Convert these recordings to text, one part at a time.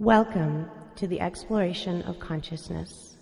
Welcome to the exploration of consciousness.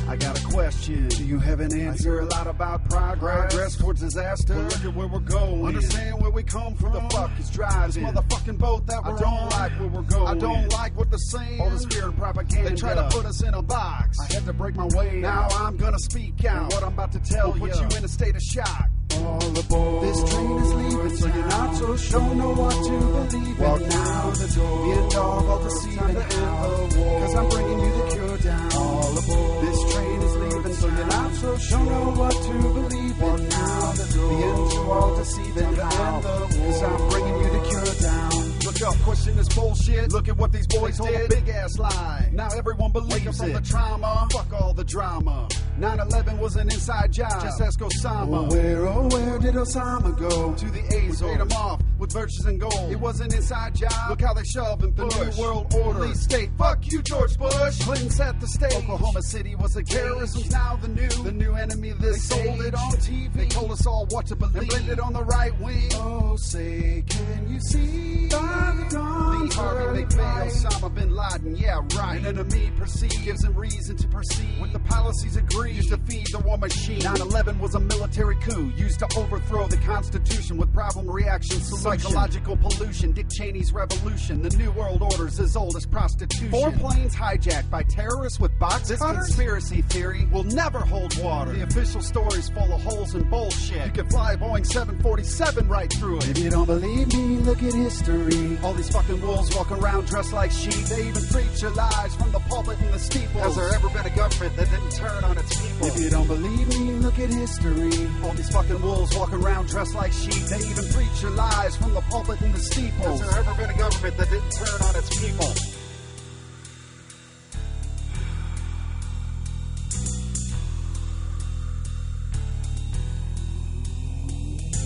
I got a question. Do you have an answer? I hear a lot about progress towards disaster. But look at where we're going. Understand where we come from. Who the fuck is driving this motherfucking boat that we're on? I don't like where we're going. I don't like what they're saying. All the spirit and propaganda. They try to put us in a box. I had to break my way. Now I'm gonna speak out. And what I'm about to tell you put you in a state of shock. All aboard. This train is leaving, so you're not so sure. Don't know what to believe in. Walk now the door. The end of all deceiving now. Cause I'm bringing you the cure down. All aboard. This train is leaving, so you're not so sure. Don't know what to believe in. Now the door. The end to all deceiving now. Cause I'm bringing you the cure down. Look up, question this bullshit. Look at what these boys told a big ass lie. Now everyone believes from the trauma. Fuck all the drama. 9/11 was an inside job. Just ask Osama. Oh, where did Osama go? To the Azores. Paid him off with virtues and gold. It was an inside job. Look how they shove him. The New World Order. Police state. Fuck you, George Bush. Clinton set the stage. Oklahoma City was a terrorism's now the new enemy. This they sold it on TV. They told us all what to believe. And blamed it on the right wing. Oh, say, can you see? Lee Harvey, McVeigh, Osama bin Laden, yeah, right. An enemy perceived, gives him reason to proceed. With the policies agreed, used to feed the war machine. 9/11 was a military coup, used to overthrow the Constitution with problem reaction solution. Psychological pollution, Dick Cheney's revolution. The New World Order's as old as prostitution. 4 planes hijacked by terrorists with box cutters. This conspiracy theory will never hold water. The official story's full of holes and bullshit. You can fly a Boeing 747 right through it. If you don't believe me, look at history. All these fucking wolves walk around dressed like sheep. They even preach your lies from the pulpit and the steeples. Has there ever been a government that didn't turn on its people? If you don't believe me, look at history. All these fucking wolves walk around dressed like sheep. They even preach your lies from the pulpit and the steeples. Has there ever been a government that didn't turn on its people?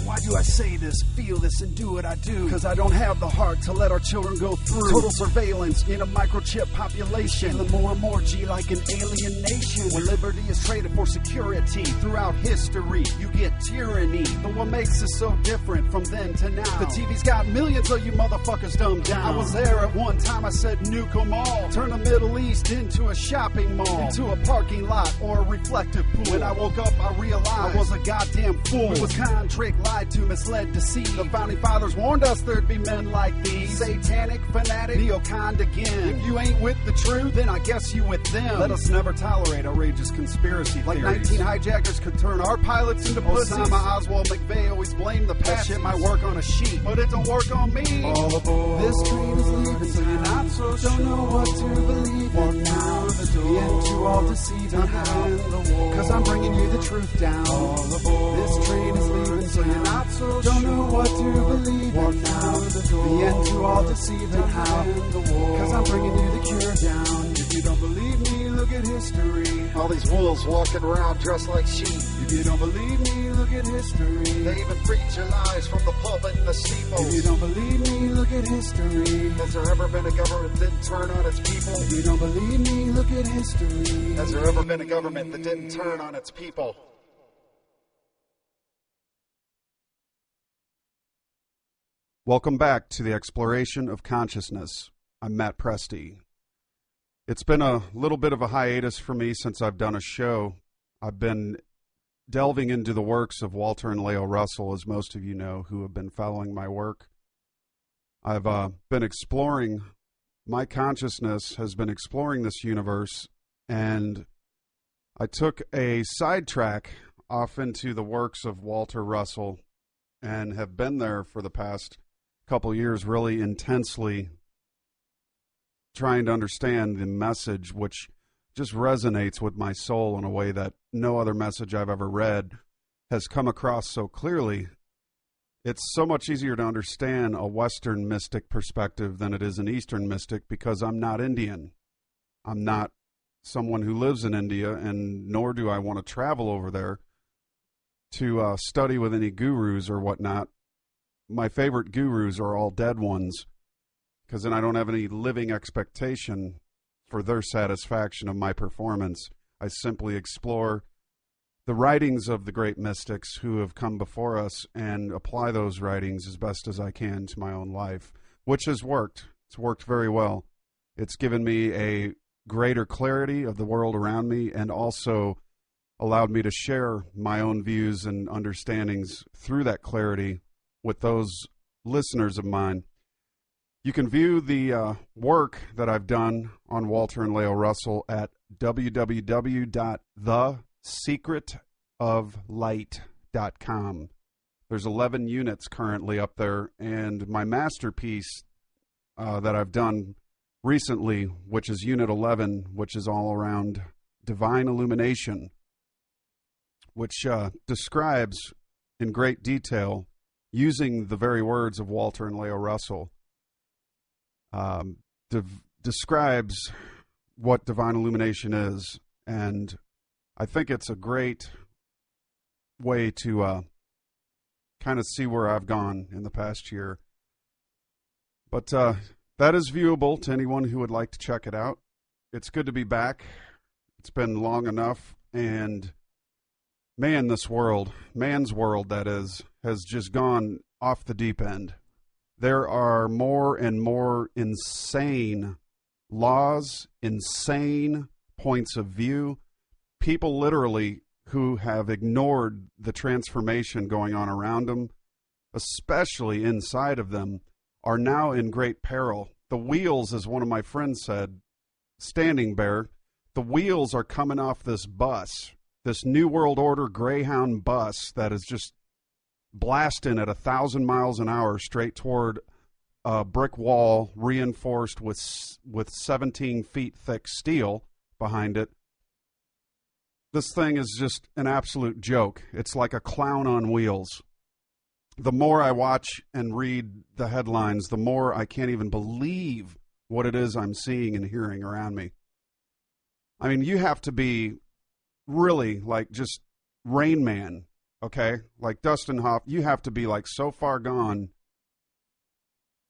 Why do I say this, feel this, and do what I do? Cause I don't have the heart to let our children go through total surveillance in a microchip population. Feeling more and more G like an alien nation. Where liberty is traded for security. Throughout history, you get tyranny. But what makes us so different from then to now? The TV's got millions of you motherfuckers dumbed down. I was there at one time, I said nuke 'em all. Turn the Middle East into a shopping mall. Into a parking lot or a reflective pool. When I woke up, I realized I was a goddamn fool. It was contrick, lied to, misled, deceived. The founding fathers warned us there'd be men like these. Satanic, fanatic, neocon again. If you ain't with the truth, then I guess you with them. Let us never tolerate outrageous conspiracy theories. Like 19 hijackers could turn our pilots into pussies. Osama, Oswald, McVeigh always blame the past. That shit might work on a sheet, but it don't work on me. All aboard. This train is leaving, so you're not so sure. Don't know what to believe in. Now the door. The end to all deceiving. Cause I'm bringing you the truth down. All aboard. This train is leaving, so you're not so don't know what to believe in. Now the end to all deceiving. Cause I'm bringing you the cure down. If you don't believe me, look at history. All these wolves walking around dressed like sheep. If you don't believe me, look at history. They even preach your lies from the pulpit and the steeples. If you don't believe me, look at history. Has there ever been a government that didn't turn on its people? If you don't believe me, look at history. Has there ever been a government that didn't turn on its people? Welcome back to the exploration of consciousness. I'm Matt Presti. It's been a little bit of a hiatus for me since I've done a show. I've been delving into the works of Walter and Leo Russell, as most of you know who have been following my work. I've been exploring, my consciousness has been exploring this universe, and I took a sidetrack off into the works of Walter Russell and have been there for the past couple years really intensely trying to understand the message, which just resonates with my soul in a way that no other message I've ever read has come across so clearly. It's so much easier to understand a Western mystic perspective than it is an Eastern mystic because I'm not Indian. I'm not someone who lives in India, and nor do I want to travel over there to study with any gurus or whatnot. my favorite gurus are all dead ones, because then I don't have any living expectation for their satisfaction of my performance. I simply explore the writings of the great mystics who have come before us and apply those writings as best as I can to my own life, which has worked. It's worked very well. It's given me a greater clarity of the world around me and also allowed me to share my own views and understandings through that clarity with those listeners of mine. You can view the work that I've done on Walter and Leo Russell at www.thesecretoflight.com. There's 11 units currently up there, and my masterpiece that I've done recently, which is Unit 11, which is all around divine illumination, which describes in great detail, using the very words of Walter and Leo Russell, describes what divine illumination is. And I think it's a great way to kind of see where I've gone in the past year. But that is viewable to anyone who would like to check it out. It's good to be back. It's been long enough, and man, this world, man's world that is, has just gone off the deep end. There are more and more insane laws, insane points of view, people literally who have ignored the transformation going on around them, especially inside of them, are now in great peril. The wheels, as one of my friends said, standing bare, the wheels are coming off this bus, this New World Order Greyhound bus that is just blasting at 1,000 miles an hour straight toward a brick wall reinforced with 17 feet thick steel behind it. This thing is just an absolute joke. It's like a clown on wheels. The more I watch and read the headlines, the more I can't even believe what it is I'm seeing and hearing around me. I mean, you have to be really like just Rain Man, okay? Like Dustin Hoff, you have to be like so far gone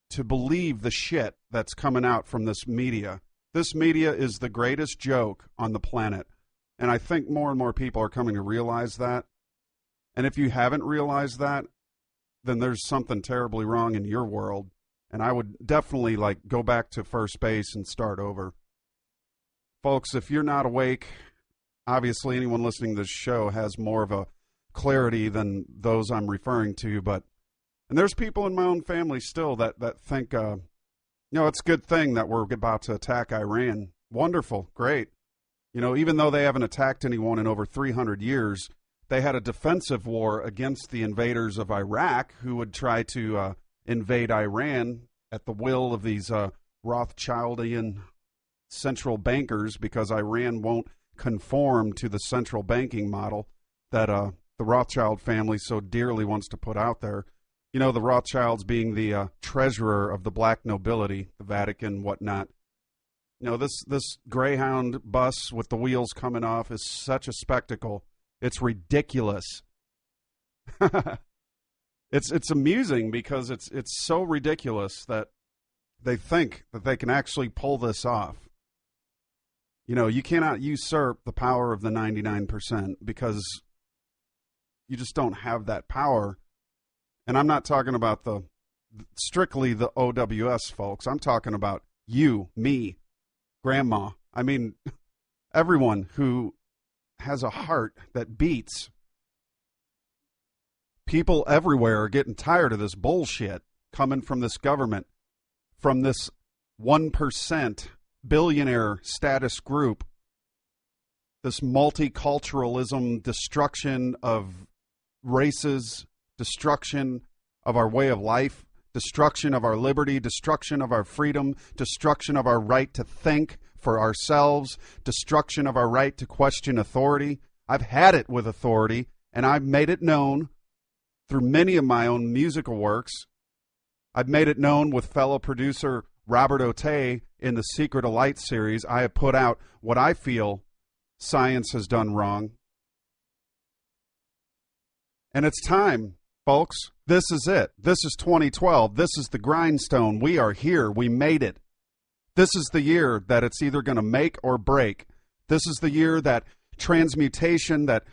to believe the shit that's coming out from this media. This media is the greatest joke on the planet. And I think more and more people are coming to realize that. And if you haven't realized that, then there's something terribly wrong in your world. And I would definitely like go back to first base and start over. Folks, if you're not awake, obviously anyone listening to this show has more of a clarity than those I'm referring to. And there's people in my own family still that think, it's a good thing that we're about to attack Iran. Wonderful, great. Even though they haven't attacked anyone in over 300 years, they had a defensive war against the invaders of Iraq who would try to invade Iran at the will of these Rothschildian central bankers, because Iran won't conform to the central banking model that the Rothschild family so dearly wants to put out there. The Rothschilds being the treasurer of the black nobility, the Vatican, whatnot. This Greyhound bus with the wheels coming off is such a spectacle. It's ridiculous. It's amusing because it's so ridiculous that they think that they can actually pull this off. You cannot usurp the power of the 99% because you just don't have that power. And I'm not talking about strictly the OWS folks. I'm talking about you, me, Grandma. I mean, everyone who has a heart that beats. People everywhere are getting tired of this bullshit coming from this government, from this 1% billionaire status group, this multiculturalism, destruction of races, destruction of our way of life, destruction of our liberty, destruction of our freedom, destruction of our right to think for ourselves, destruction of our right to question authority. I've had it with authority, and I've made it known through many of my own musical works. I've made it known with fellow producer Robert Otay in the Secret of Light series. I have put out what I feel science has done wrong. And it's time folks. This is it. This is 2012. This is the grindstone. We are here. We made it. This is the year that it's either going to make or break. This is the year that transmutation, that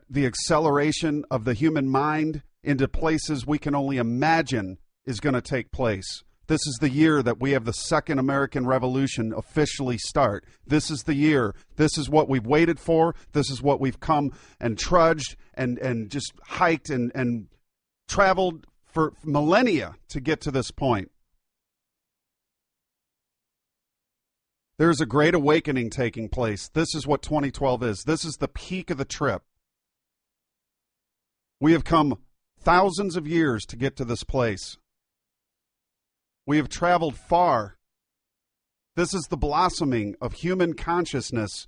the acceleration of the human mind into places we can only imagine is going to take place. This is the year that we have the Second American Revolution officially start. This is the year. This is what we've waited for. This is what we've come and trudged and just hiked and traveled for millennia to get to this point. There's a great awakening taking place. This is what 2012 is. This is the peak of the trip. We have come thousands of years to get to this place. We have traveled far. This is the blossoming of human consciousness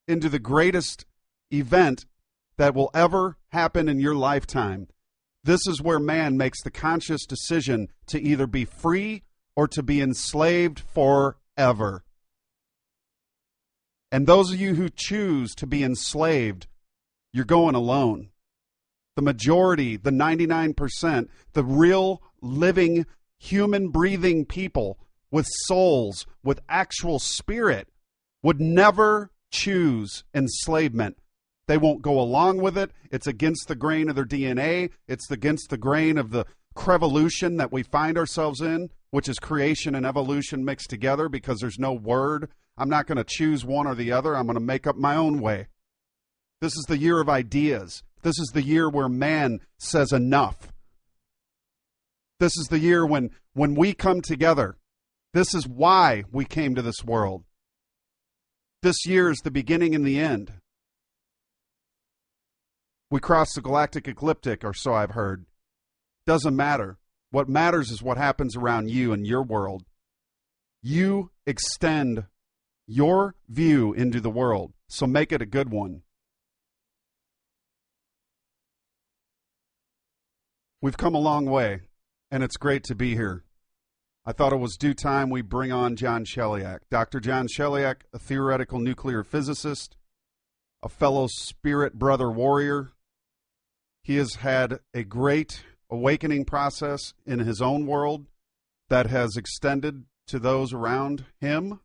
into the greatest event that will ever happen in your lifetime. This is where man makes the conscious decision to either be free or to be enslaved forever. And those of you who choose to be enslaved, you're going alone. The majority, the 99%, the real living human breathing people with souls, with actual spirit, would never choose enslavement. They won't go along with it. It's against the grain of their DNA. It's against the grain of the crevolution that we find ourselves in, which is creation and evolution mixed together because there's no word. I'm not going to choose one or the other. I'm going to make up my own way. This is the year of ideas. This is the year where man says enough. This is the year when we come together. This is why we came to this world. This year is the beginning and the end. We cross the galactic ecliptic, or so I've heard. Doesn't matter. What matters is what happens around you and your world. You extend your view into the world, so make it a good one. We've come a long way, and it's great to be here. I thought it was due time we bring on John Sheliak. Dr. John Sheliak, a theoretical nuclear physicist, a fellow spirit brother warrior. He has had a great awakening process in his own world that has extended to those around him.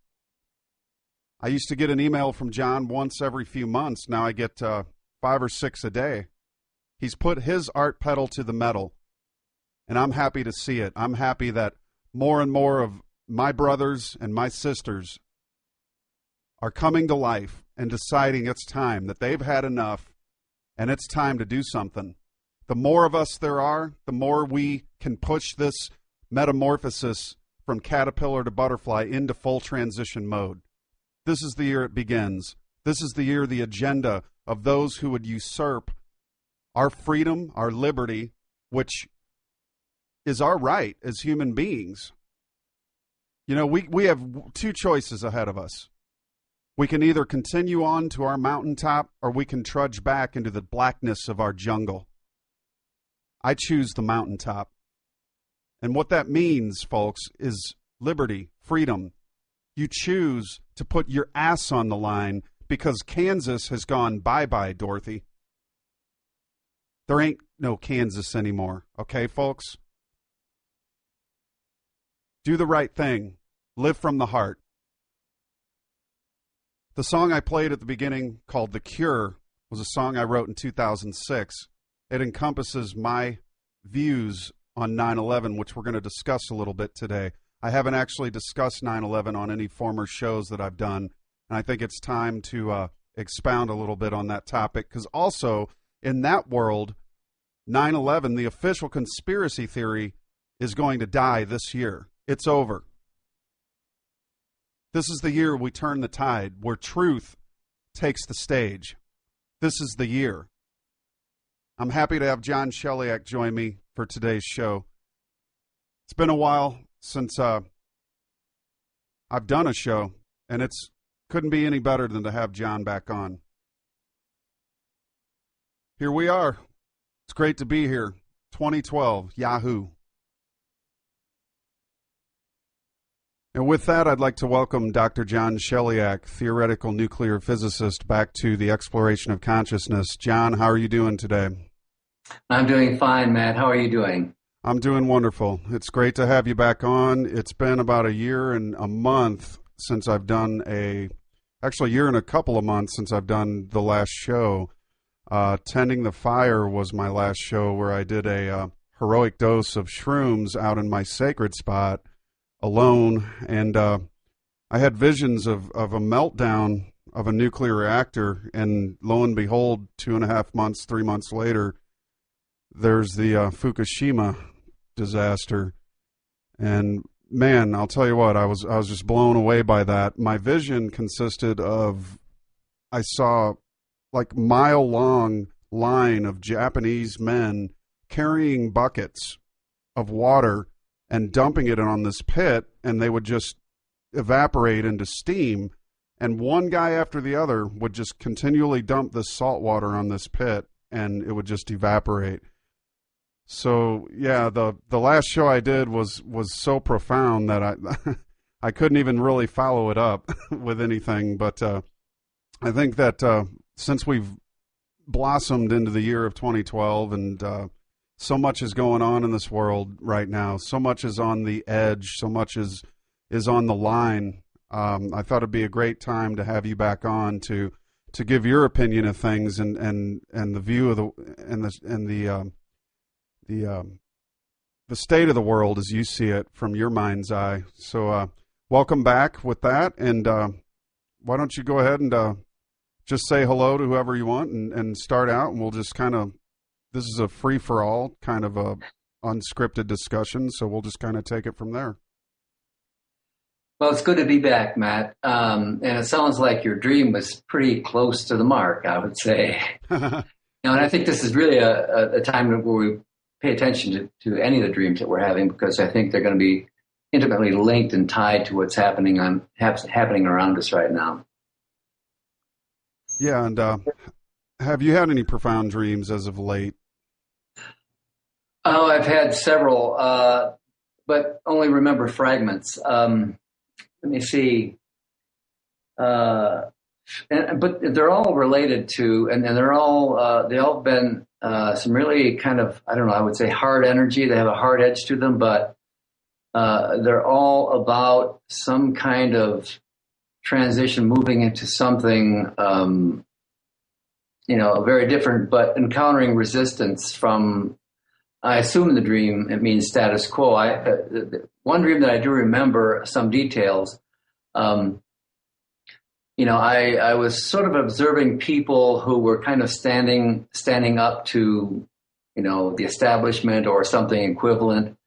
I used to get an email from John once every few months. Now I get 5 or 6 a day. He's put his art pedal to the metal, and I'm happy to see it. I'm happy that more and more of my brothers and my sisters are coming to life and deciding it's time, that they've had enough, and it's time to do something. The more of us there are, the more we can push this metamorphosis from caterpillar to butterfly into full transition mode. This is the year it begins. This is the year the agenda of those who would usurp our freedom, our liberty, which is our right as human beings. You know, we have 2 choices ahead of us. We can either continue on to our mountaintop or we can trudge back into the blackness of our jungle. I choose the mountaintop. And what that means, folks, is liberty, freedom. You choose to put your ass on the line because Kansas has gone bye-bye, Dorothy. There ain't no Kansas anymore, okay, folks? Do the right thing. Live from the heart. The song I played at the beginning, called The Cure, was a song I wrote in 2006. It encompasses my views on 9/11, which we're going to discuss a little bit today. I haven't actually discussed 9/11 on any former shows that I've done, and I think it's time to expound a little bit on that topic, because also in that world, 9/11, the official conspiracy theory, is going to die this year. It's over. This is the year we turn the tide, where truth takes the stage. This is the year. I'm happy to have John Sheliak join me for today's show. It's been a while since I've done a show, and it's couldn't be any better than to have John back on. Here we are. It's great to be here. 2012, Yahoo. And with that, I'd like to welcome Dr. John Sheliak, theoretical nuclear physicist, back to the exploration of consciousness. John, how are you doing today? I'm doing fine, Matt. How are you doing? I'm doing wonderful. It's great to have you back on. It's been about a year and a month since I've done actually a year and a couple of months since I've done the last show. Tending the Fire was my last show where I did a heroic dose of shrooms out in my sacred spot alone. And I had visions of a meltdown of a nuclear reactor. And lo and behold, 2.5 months, 3 months later, there's the Fukushima disaster. And man, I'll tell you what, I was just blown away by that. My vision consisted of, I saw like mile-long line of Japanese men carrying buckets of water and dumping it on this pit, and they would just evaporate into steam. And one guy after the other would just continually dump this salt water on this pit, and it would just evaporate. So yeah, the last show I did was so profound that I couldn't even really follow it up with anything. But I think that since we've blossomed into the year of 2012, and so much is going on in this world right now, so much is on the edge, so much is on the line. I thought it'd be a great time to have you back on to give your opinion of things and the view of the state of the world as you see it from your mind's eye. So welcome back with that, and why don't you go ahead and just say hello to whoever you want and start out, and we'll just this is a free-for-all kind of a unscripted discussion, so we'll just kind of take it from there. Well, it's good to be back, Matt. And it sounds like your dream was pretty close to the mark, I would say. And I think this is really a time where we pay attention to any of the dreams that we're having, because I think they're going to be intimately linked and tied to what's happening around us right now. Yeah, and have you had any profound dreams as of late? Oh, I've had several, but only remember fragments. Let me see. But they're all related to, and they're all they all been some really kind of, I don't know, I would say hard energy. They have a hard edge to them, but they're all about some kind of transition, moving into something, very different, but encountering resistance from, I assume in the dream it means status quo. One dream that I do remember some details, I was sort of observing people who were kind of standing up to, the establishment or something equivalent.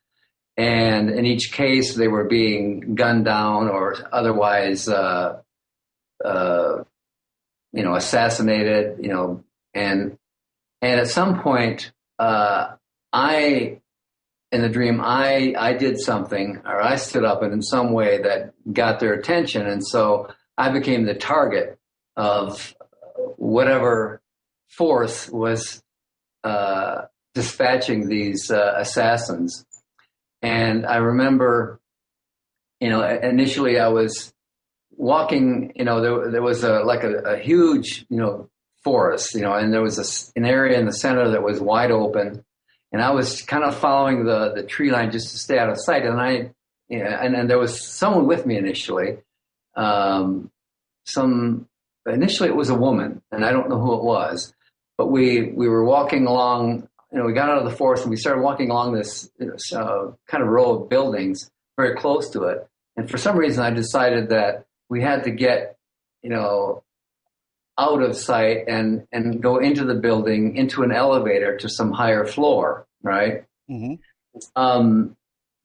And in each case, they were being gunned down or otherwise, assassinated, and at some point, in the dream, I did something, or I stood up and in some way that got their attention. And so I became the target of whatever force was dispatching these assassins. And I remember, initially I was walking, there was a huge, forest, and there was an area in the center that was wide open. And I was kind of following the tree line just to stay out of sight. And and there was someone with me initially. Initially it was a woman, and I don't know who it was, but we were walking along. We got out of the forest and we started walking along this kind of row of buildings very close to it. And for some reason, I decided that we had to get, out of sight and go into the building, into an elevator to some higher floor, right? Mm-hmm.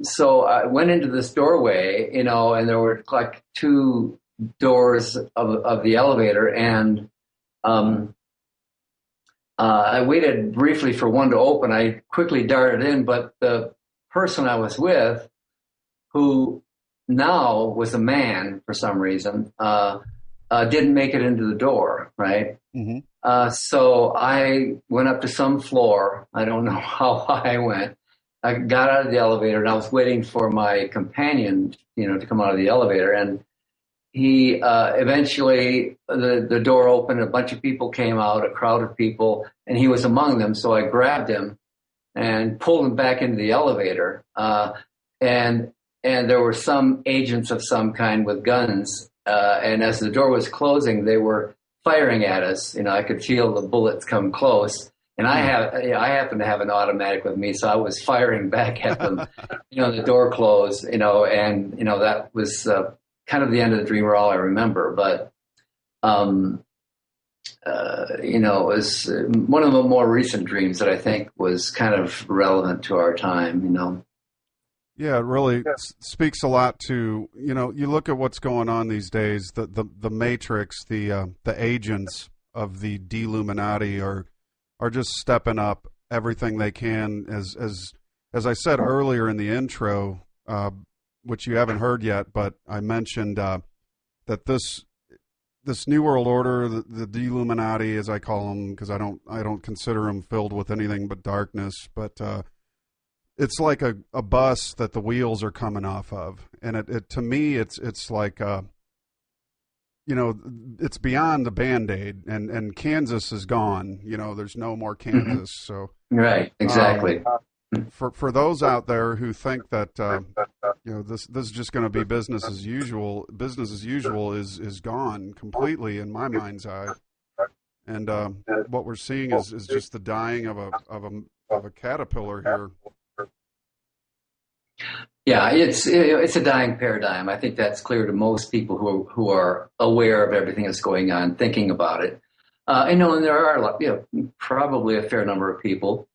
So I went into this doorway, and there were like two doors of the elevator, and I waited briefly for one to open. I quickly darted in, but the person I was with, who now was a man for some reason, didn't make it into the door, right? Mm-hmm. So I went up to some floor. I don't know how high I went. I got out of the elevator, and I was waiting for my companion, to come out of the elevator. And eventually the door opened, a bunch of people came out, a crowd of people, and he was among them. So I grabbed him and pulled him back into the elevator. And there were some agents of some kind with guns. And as the door was closing, they were firing at us. I could feel the bullets come close. And I happen to have an automatic with me, so I was firing back at them. The door closed, and that was kind of the end of the dream, or all I remember. But it was one of the more recent dreams that I think was kind of relevant to our time. Yeah, it really speaks a lot to, you look at what's going on these days. The Matrix, the agents of the Illuminati are just stepping up everything they can. As I said earlier in the intro, which you haven't heard yet, but I mentioned that this New World Order, the Illuminati, as I call them, because I don't consider them filled with anything but darkness, but it's like a bus that the wheels are coming off of, and it to me it's like it's beyond the Band-Aid, and Kansas is gone. There's no more Kansas. So right, exactly. For those out there who think that this is just going to be business as usual is gone completely in my mind's eye, and what we're seeing is just the dying of a caterpillar here. Yeah, it's a dying paradigm. I think that's clear to most people who are aware of everything that's going on, thinking about it. And there are probably a fair number of people,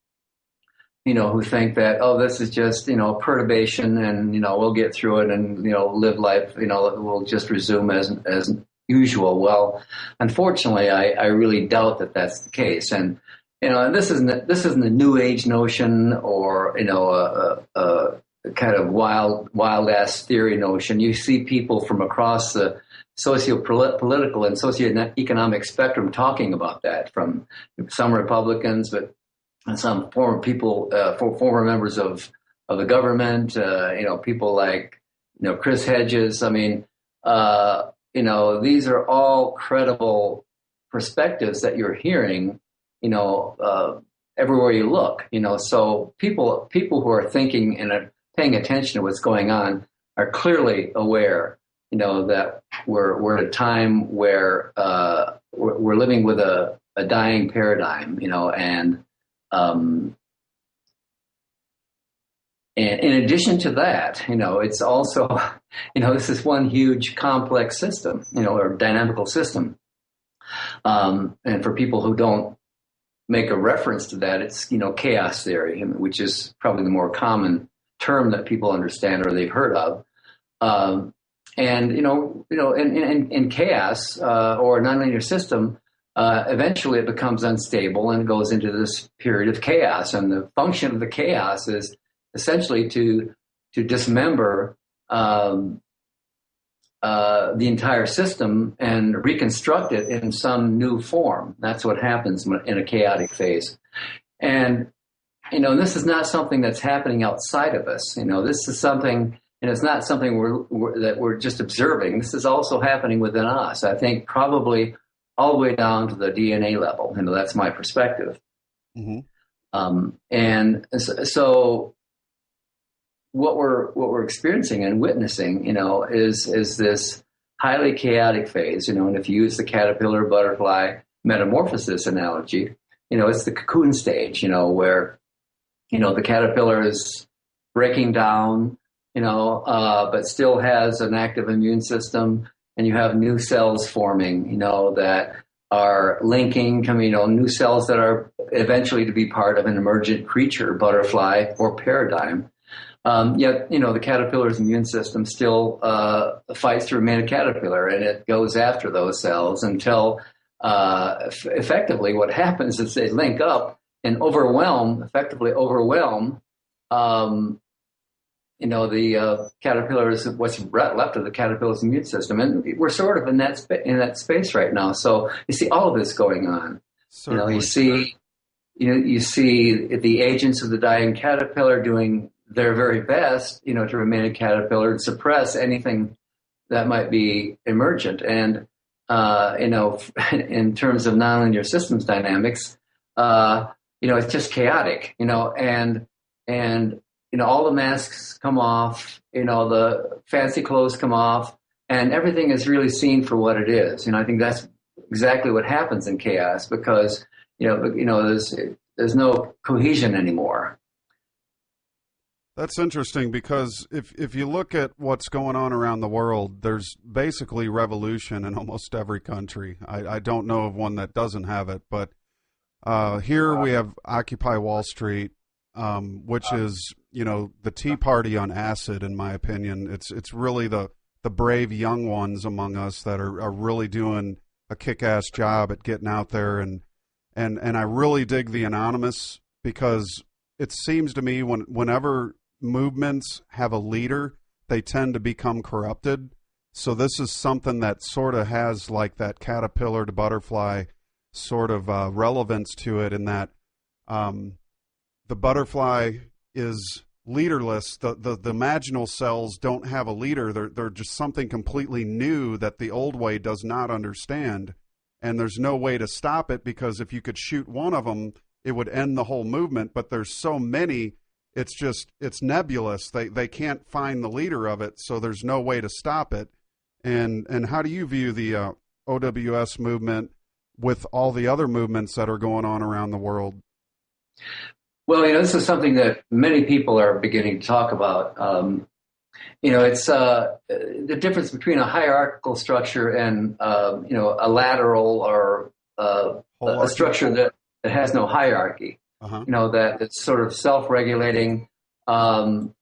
who think that, this is just a perturbation, and we'll get through it, and live life. We'll just resume as usual. Well, unfortunately, I really doubt that that's the case. And this isn't a New Age notion, or a kind of wild ass theory notion. You see people from across the socio-political and socioeconomic spectrum talking about that, from some Republicans, but some former people, former members of the government, people like, Chris Hedges. I mean, these are all credible perspectives that you're hearing, everywhere you look, so people who are thinking and are paying attention to what's going on are clearly aware, that we're at a time where we're living with a dying paradigm, and in addition to that, it's also, this is one huge complex system, or dynamical system. And for people who don't make a reference to that, it's, chaos theory, which is probably the more common term that people understand or they've heard of. And in chaos, or a nonlinear system, eventually it becomes unstable and goes into this period of chaos. And the function of the chaos is essentially to dismember the entire system and reconstruct it in some new form. That's what happens in a chaotic phase. And this is not something that's happening outside of us. This is something, and it's not something that we're just observing. This is also happening within us. I think probably all the way down to the DNA level. That's my perspective. Mm-hmm. And so what we're experiencing and witnessing, is this highly chaotic phase. And if you use the caterpillar butterfly metamorphosis analogy, it's the cocoon stage. Where the caterpillar is breaking down, but still has an active immune system, and you have new cells forming, that are linking, new cells that are eventually to be part of an emergent creature, butterfly, or paradigm. Yet, the caterpillar's immune system still fights to remain a caterpillar, and it goes after those cells until effectively what happens is they link up and effectively overwhelm, the caterpillar's, what's left of the caterpillar's immune system. And we're sort of in that space right now. So you see all of this going on. Certainly. You see the agents of the dying caterpillar doing their very best, to remain a caterpillar and suppress anything that might be emergent. And, in terms of nonlinear systems dynamics, it's just chaotic, and all the masks come off, the fancy clothes come off, and everything is really seen for what it is. I think that's exactly what happens in chaos, because, there's no cohesion anymore. That's interesting, because if you look at what's going on around the world, there's basically revolution in almost every country. I don't know of one that doesn't have it, but here we have Occupy Wall Street, which is, the Tea Party on acid, in my opinion. It's really the brave young ones among us that are really doing a kick-ass job at getting out there, and I really dig the Anonymous, because it seems to me whenever movements have a leader, they tend to become corrupted. So this is something that sort of has like that caterpillar to butterfly sort of relevance to it, in that the butterfly is leaderless. The imaginal cells don't have a leader. They're just something completely new that the old way does not understand. And there's no way to stop it, because if you could shoot one of them, it would end the whole movement. But there's so many, it's nebulous. They can't find the leader of it, so there's no way to stop it. And how do you view the OWS movement with all the other movements that are going on around the world? Well, this is something that many people are beginning to talk about. It's the difference between a hierarchical structure and, a lateral or a structure that has no hierarchy. Uh-huh. That it's sort of self-regulating and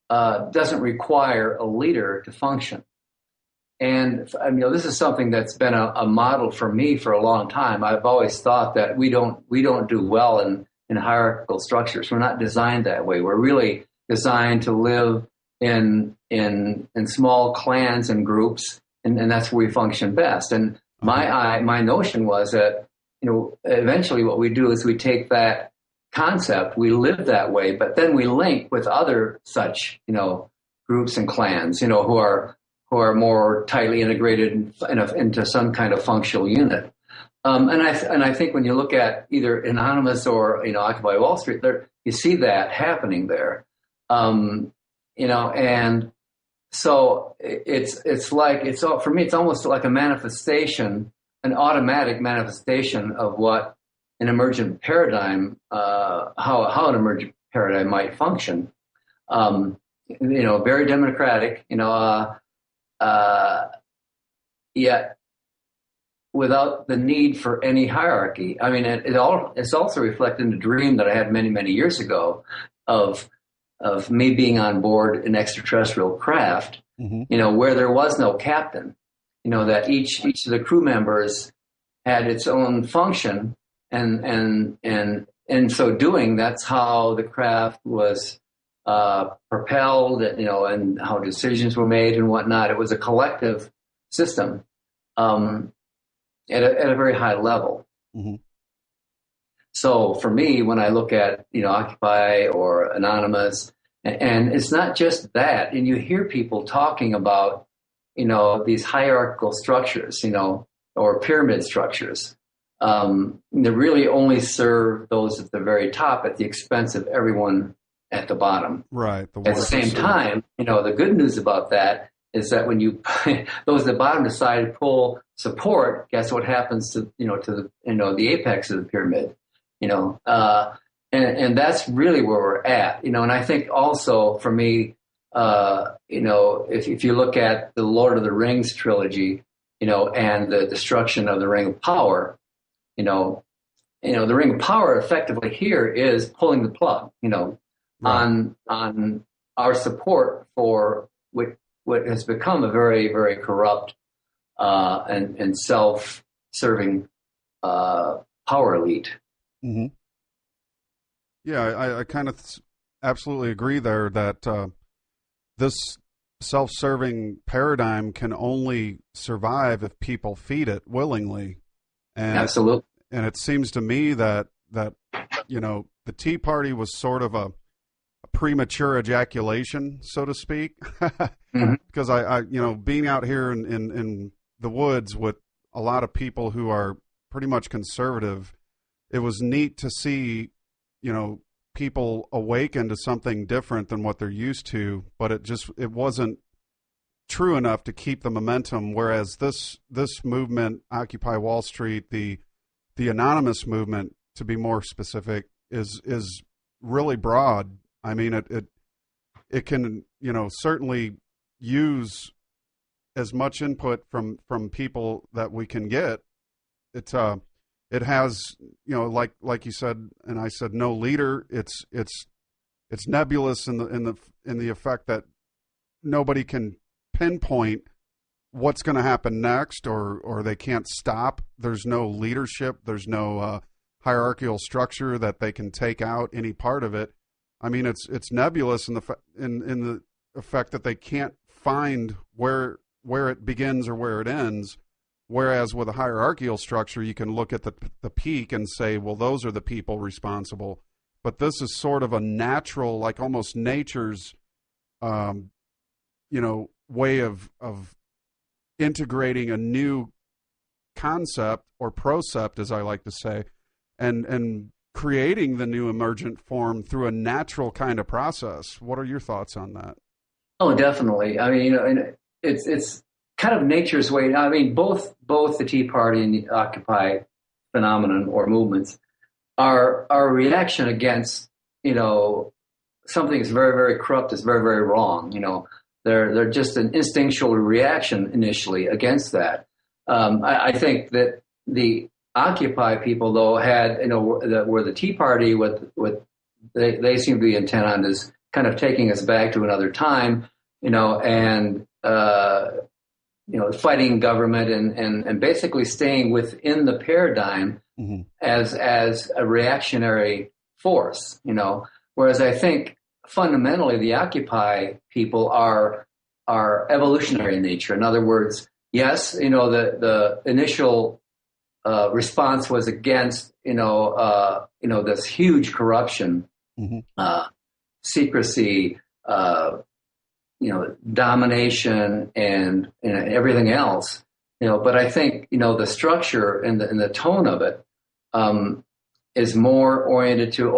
doesn't require a leader to function. And this is something that's been a model for me for a long time. I've always thought that we don't do well in hierarchical structures. We're not designed that way. We're really designed to live in small clans and groups, and that's where we function best. And my notion was that eventually what we do is we take that concept, we live that way, but then we link with other such groups and clans who are more tightly integrated into some kind of functional unit. And I think when you look at either Anonymous or Occupy Wall Street, you see that happening there. And so for me, it's almost like a manifestation, an automatic manifestation of what an emergent paradigm, how an emergent paradigm might function. Very democratic, yet without the need for any hierarchy. I mean, it's also reflected in the dream that I had many, many years ago of me being on board an extraterrestrial craft, mm-hmm. Where there was no captain, that each of the crew members had its own function, and in so doing, that's how the craft was propelled, and how decisions were made and whatnot. It was a collective system at a very high level. Mm-hmm. So for me, when I look at Occupy or Anonymous, and it's not just that, and you hear people talking about these hierarchical structures, or pyramid structures. They really only serve those at the very top at the expense of everyone at the bottom. Right. At the same time, the good news about that is that when those at the bottom decide to pull support, guess what happens to the apex of the pyramid, and that's really where we're at, and I think also for me, if you look at the Lord of the Rings trilogy, and the destruction of the Ring of Power, the Ring of Power effectively here is pulling the plug, on our support for what has become a very, very corrupt and self-serving power elite. Mm-hmm. Yeah, I kind of absolutely agree there that this self-serving paradigm can only survive if people feed it willingly. And absolutely. And it seems to me that the Tea Party was sort of a premature ejaculation, so to speak. Mhm. Because I being out here in the woods with a lot of people who are pretty much conservative, it was neat to see, people awaken to something different than what they're used to, but it wasn't true enough to keep the momentum. Whereas this movement, Occupy Wall Street, the anonymous movement, to be more specific, is really broad. I mean, it can, certainly use as much input from people that we can get. It has, like you said, and I said, no leader. It's nebulous in the effect that nobody can pinpoint what's going to happen next, or they can't stop. There's no leadership. There's no hierarchical structure that they can take out any part of it. I mean, it's nebulous in the effect that they can't find where it begins or where it ends. Whereas with a hierarchical structure, you can look at the peak and say, well, those are the people responsible. But this is sort of a natural, like almost nature's, way of integrating a new concept or procept, as I like to say, and creating the new emergent form through a natural kind of process. What are your thoughts on that? Oh, definitely. I mean, and it's kind of nature's way. I mean, both the Tea Party and the Occupy phenomenon or movements are a reaction against, something that's very, very corrupt, is very, very wrong. They're just an instinctual reaction initially against that. I think that the Occupy people, though, had, where the Tea Party, they seem to be intent on is kind of taking us back to another time, and fighting government and basically staying within the paradigm Mm-hmm. as a reactionary force, Whereas I think fundamentally the Occupy people are evolutionary in nature. In other words, yes, the initial response was against this huge corruption, Mm-hmm. Secrecy, domination, and everything else. But I think the structure and the tone of it is more oriented to,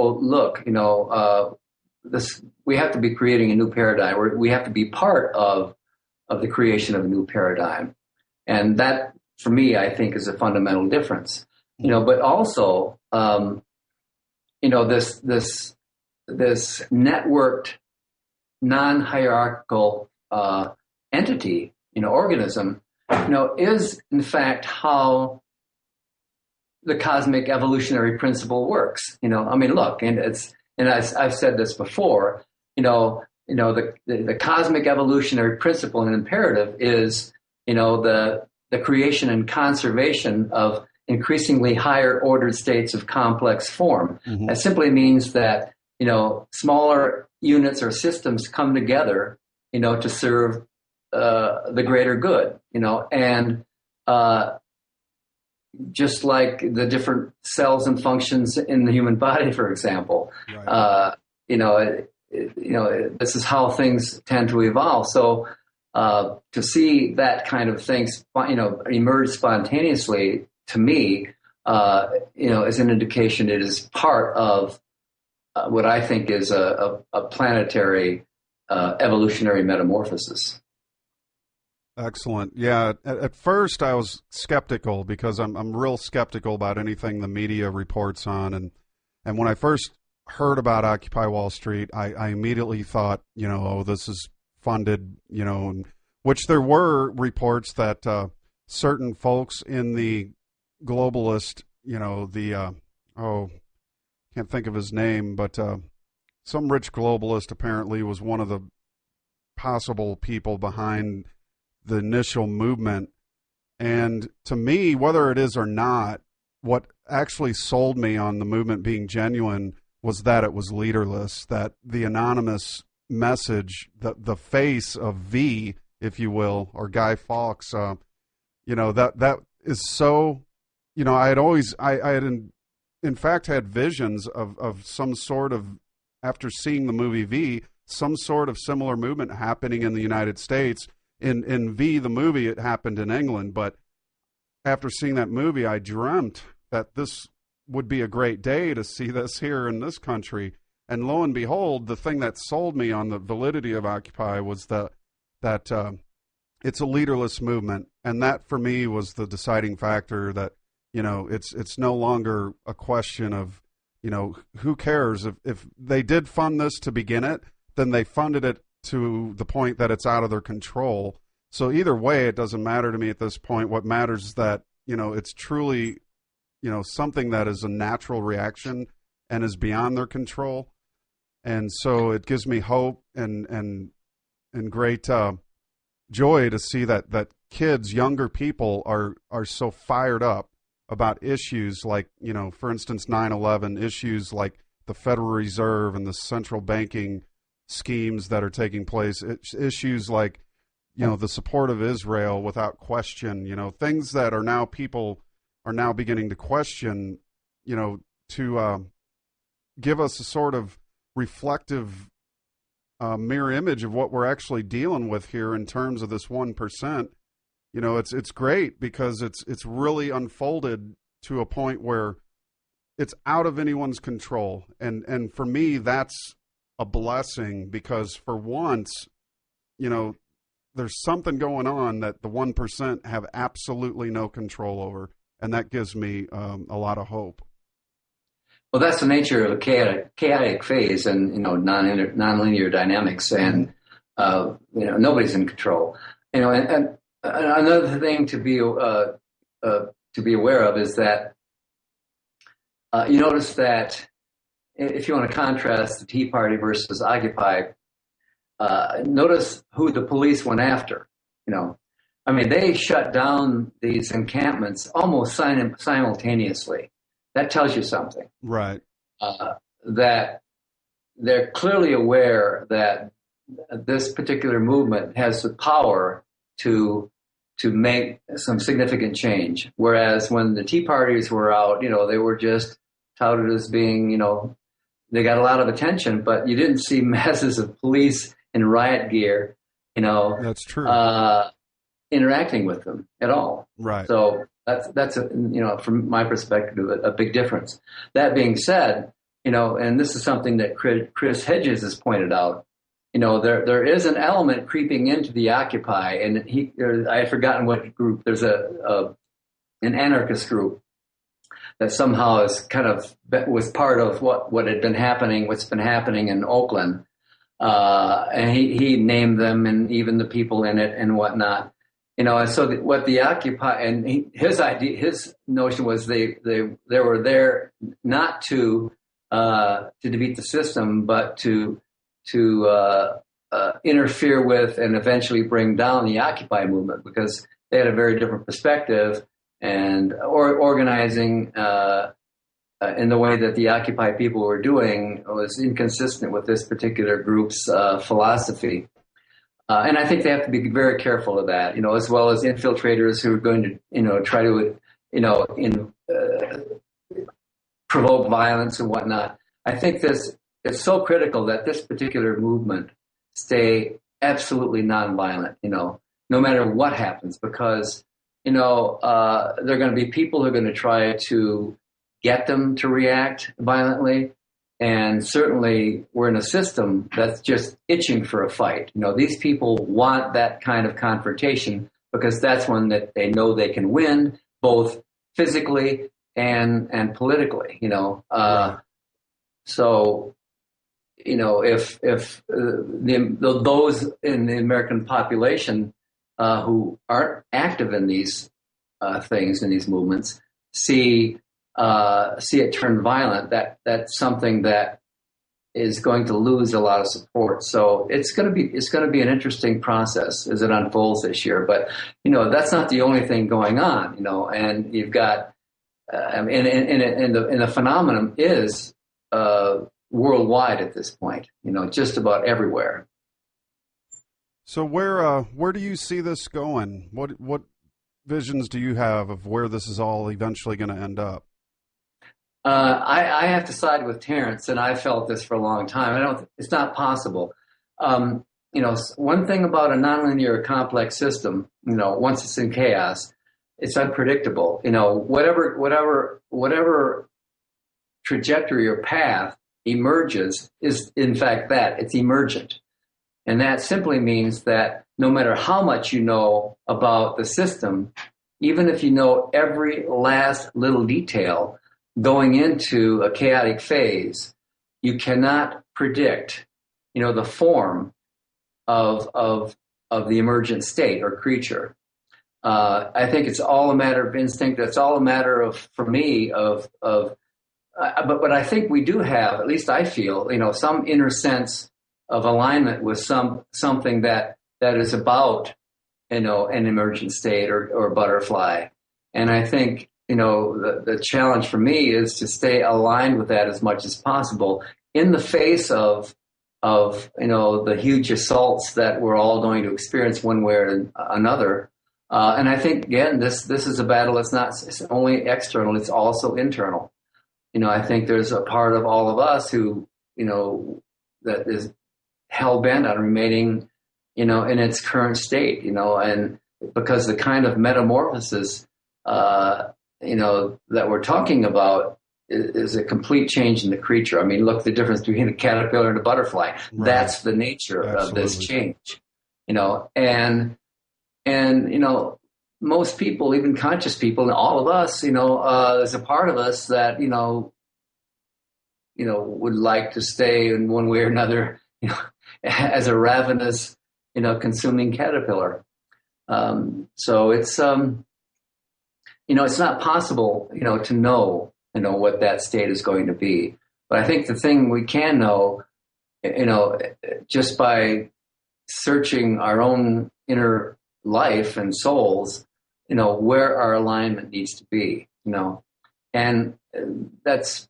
we have to be creating a new paradigm. We have to be part of the creation of a new paradigm, and that, for me, I think is a fundamental difference. But also, this networked, non-hierarchical entity, organism, is in fact how the cosmic evolutionary principle works. Look, and I've said this before. The cosmic evolutionary principle and imperative is, the creation and conservation of increasingly higher ordered states of complex form. Mm-hmm. That simply means that, smaller units or systems come together, to serve the greater good, and just like the different cells and functions in the human body, for example, Right. This is how things tend to evolve. So to see that kind of thing, emerge spontaneously, to me, is an indication it is part of what I think is a planetary evolutionary metamorphosis. Excellent. Yeah. At first, I was skeptical because I'm real skeptical about anything the media reports on, and when I first heard about Occupy Wall Street, I immediately thought, this is funded, which there were reports that certain folks in the globalist, can't think of his name, but some rich globalist apparently was one of the possible people behind the initial movement. And to me, whether it is or not, what actually sold me on the movement being genuine was that it was leaderless, that the anonymous message, the face of V, if you will, or Guy Fawkes, that is so, I had in fact had visions of some sort of after seeing the movie V, some sort of similar movement happening in the United States. In V, the movie, it happened in England, but after seeing that movie, I dreamt that this would be a great day to see this here in this country. And lo and behold, the thing that sold me on the validity of Occupy was that it's a leaderless movement. And that, for me, was the deciding factor that, you know, it's no longer a question of, you know, who cares? If they did fund this to begin it, then they funded it to the point that it's out of their control. So either way, it doesn't matter to me at this point. What matters is that, you know, it's truly, you know, something that is a natural reaction and is beyond their control. And so it gives me hope and great joy to see that kids, younger people are so fired up about issues like, you know, for instance, 9/11, issues like the Federal Reserve and the central banking schemes that are taking place, issues like, you know, the support of Israel without question, you know, things that are now people are now beginning to question, you know, to give us a sort of reflective mirror image of what we're actually dealing with here in terms of this 1%. You know, it's great because it's really unfolded to a point where it's out of anyone's control. And for me, that's a blessing because for once, you know, there's something going on that the 1% have absolutely no control over. And that gives me a lot of hope. Well, that's the nature of a chaotic phase and, you know, nonlinear dynamics. And, you know, nobody's in control. You know, and another thing to be aware of is that you notice that if you want to contrast the Tea Party versus Occupy, notice who the police went after. You know, I mean, they shut down these encampments almost simultaneously. That tells you something. Right. That they're clearly aware that this particular movement has the power to make some significant change. Whereas when the Tea Parties were out, you know, they were just touted as being, you know, they got a lot of attention, but you didn't see masses of police in riot gear, you know. That's true. Interacting with them at all. Right. So that's a, you know, from my perspective, a big difference. That being said, you know, and this is something that Chris Hedges has pointed out, you know, there is an element creeping into the Occupy, and I had forgotten what group. There's an anarchist group that somehow is kind of was part of what had been happening, what's been happening in Oakland, and he named them and even the people in it and whatnot. You know, and so what the Occupy and his idea, his notion was they were there not to defeat the system, but to interfere with and eventually bring down the Occupy movement because they had a very different perspective and organizing in the way that the Occupy people were doing was inconsistent with this particular group's philosophy. And I think they have to be very careful of that, you know, as well as infiltrators who are going to, you know, try to, you know, provoke violence and whatnot. I think it's so critical that this particular movement stay absolutely nonviolent, you know, no matter what happens, because, you know, there are going to be people who are going to try to get them to react violently. And certainly we're in a system that's just itching for a fight. You know, these people want that kind of confrontation because that's one that they know they can win, both physically and politically, you know. So, you know, if those in the American population who aren't active in these things, in these movements, see it turn violent, that's something that is going to lose a lot of support. So it's going to be an interesting process as it unfolds this year. But you know, that's not the only thing going on. You know, and you've got and the phenomenon is worldwide at this point. You know, just about everywhere. So where do you see this going? What visions do you have of where this is all eventually going to end up? I have to side with Terence, and I felt this for a long time. It's not possible. One thing about a nonlinear complex system, once it's in chaos, it's unpredictable. Whatever trajectory or path emerges is, in fact, it's emergent. And that simply means that no matter how much you know about the system, even if you know every last little detail going into a chaotic phase, you cannot predict, the form of the emergent state or creature. I think it's all a matter of instinct. It's all a matter of, for me, but I think we do have, at least I feel, some inner sense of alignment with something that is about, an emergent state or butterfly. And I think, the challenge for me is to stay aligned with that as much as possible in the face of the huge assaults that we're all going to experience one way or another. And I think, again, this is a battle that's not only external, it's also internal. I think there's a part of all of us who, that is hell-bent on remaining, in its current state, and because the kind of metamorphosis, that we're talking about is a complete change in the creature. I mean, look, the difference between a caterpillar and a butterfly. Right. That's the nature of this change, and most people, even conscious people, and all of us, there's a part of us that, would like to stay in one way or another, as a ravenous, consuming caterpillar. So it's, it's not possible, to know, what that state is going to be. But I think the thing we can know, just by searching our own inner life and souls, where our alignment needs to be, and that's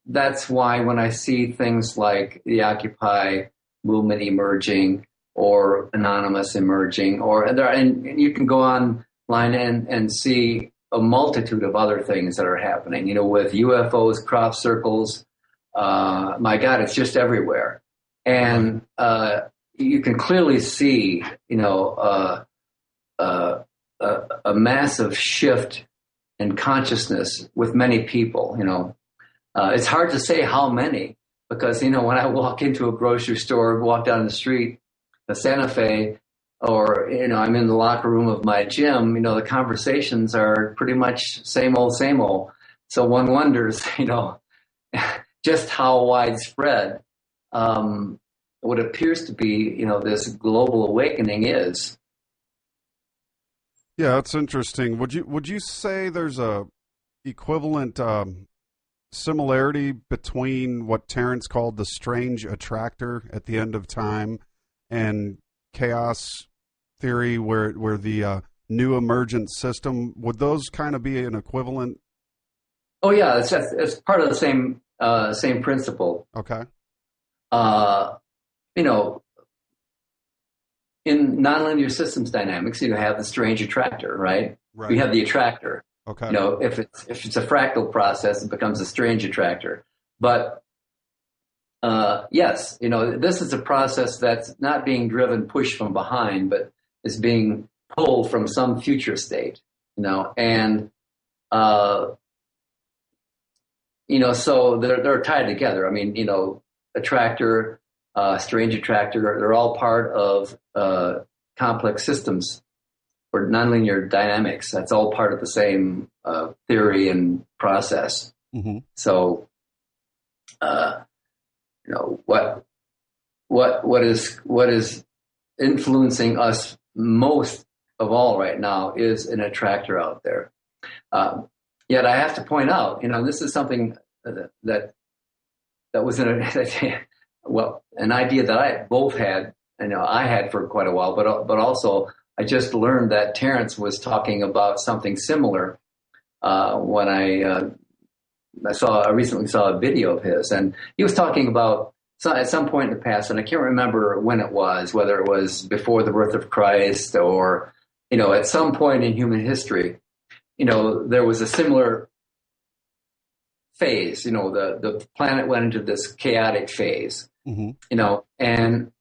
why when I see things like the Occupy movement emerging or Anonymous emerging, and you can go online and see a multitude of other things that are happening, with UFOs, crop circles. My God, it's just everywhere. And you can clearly see, a massive shift in consciousness with many people, It's hard to say how many, because, when I walk into a grocery store, walk down the street, the Santa Fe, or, I'm in the locker room of my gym, the conversations are pretty much same old, same old. So one wonders, just how widespread what appears to be, this global awakening is. Yeah, that's interesting. Would you say there's a equivalent similarity between what Terence called the strange attractor at the end of time and chaos theory, where the new emergent system, would those kind of be an equivalent? Oh yeah, it's part of the same principle. Okay. In nonlinear systems dynamics, you have the strange attractor, right? Right. You have the attractor. Okay. If it's a fractal process, it becomes a strange attractor. But yes, this is a process that's not being pushed from behind, but is being pulled from some future state, and so they're tied together. I mean, attractor, strange attractor, they're all part of complex systems or nonlinear dynamics. That's all part of the same theory and process. Mm-hmm. So, what is influencing us most of all right now is an attractor out there. Yet I have to point out, this is something that was an idea that I both had. I had for quite a while, but also I just learned that Terence was talking about something similar when I recently saw a video of his, and he was talking about at some point in the past, and I can't remember when it was, whether it was before the birth of Christ or at some point in human history, there was a similar phase. The planet went into this chaotic phase. Mm-hmm. And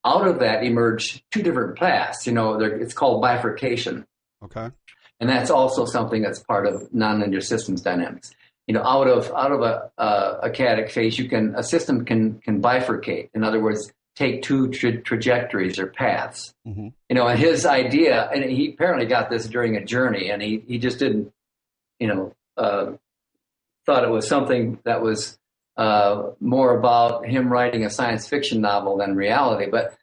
out of that emerged two different paths. It's called bifurcation. Okay. And that's also something that's part of nonlinear systems dynamics. Out of a chaotic phase, a system can bifurcate. In other words, take two trajectories or paths. Mm-hmm. And his idea, and he apparently got this during a journey, and he just didn't, thought it was something that was more about him writing a science fiction novel than reality. But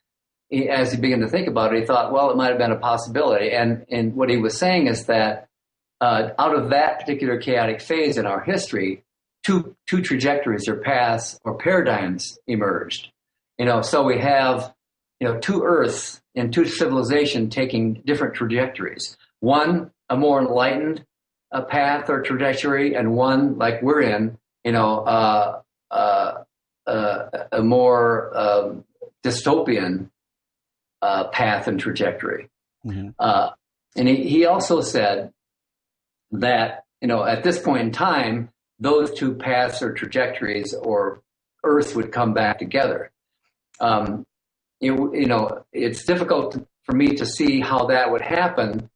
as he began to think about it, he thought, well, it might have been a possibility. And what he was saying is that out of that particular chaotic phase in our history, two trajectories or paths or paradigms emerged. So we have, two Earths and two civilizations taking different trajectories. One, a more enlightened path or trajectory, and one, like we're in, a more dystopian path and trajectory. Mm-hmm. And he also said that, at this point in time, those two paths or trajectories or Earths would come back together. It's difficult for me to see how that would happen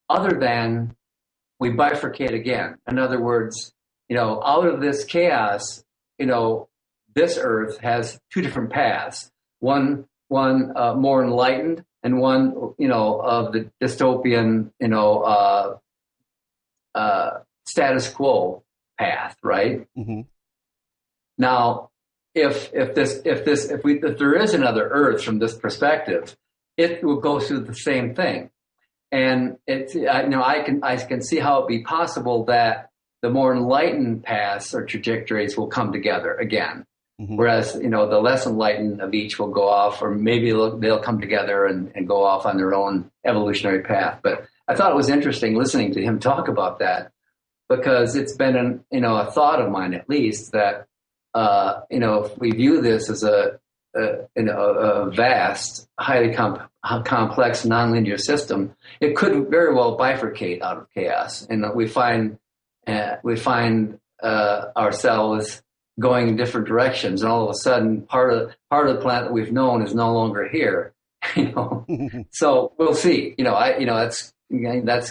other than we bifurcate again. In other words, out of this chaos, this Earth has two different paths. One more enlightened, and one, of the dystopian, status quo path, right? Mm-hmm. Now, if there is another Earth from this perspective, it will go through the same thing, and I can see how it'd be possible that the more enlightened paths or trajectories will come together again. Mm-hmm. Whereas, the less enlightened of each will go off, or maybe they'll come together and go off on their own evolutionary path. But I thought it was interesting listening to him talk about that, because it's been a thought of mine, at least, that, if we view this as a vast, highly complex nonlinear system, it could very well bifurcate out of chaos. And we find ourselves going in different directions, and all of a sudden part of the planet that we've known is no longer here. So we'll see. That's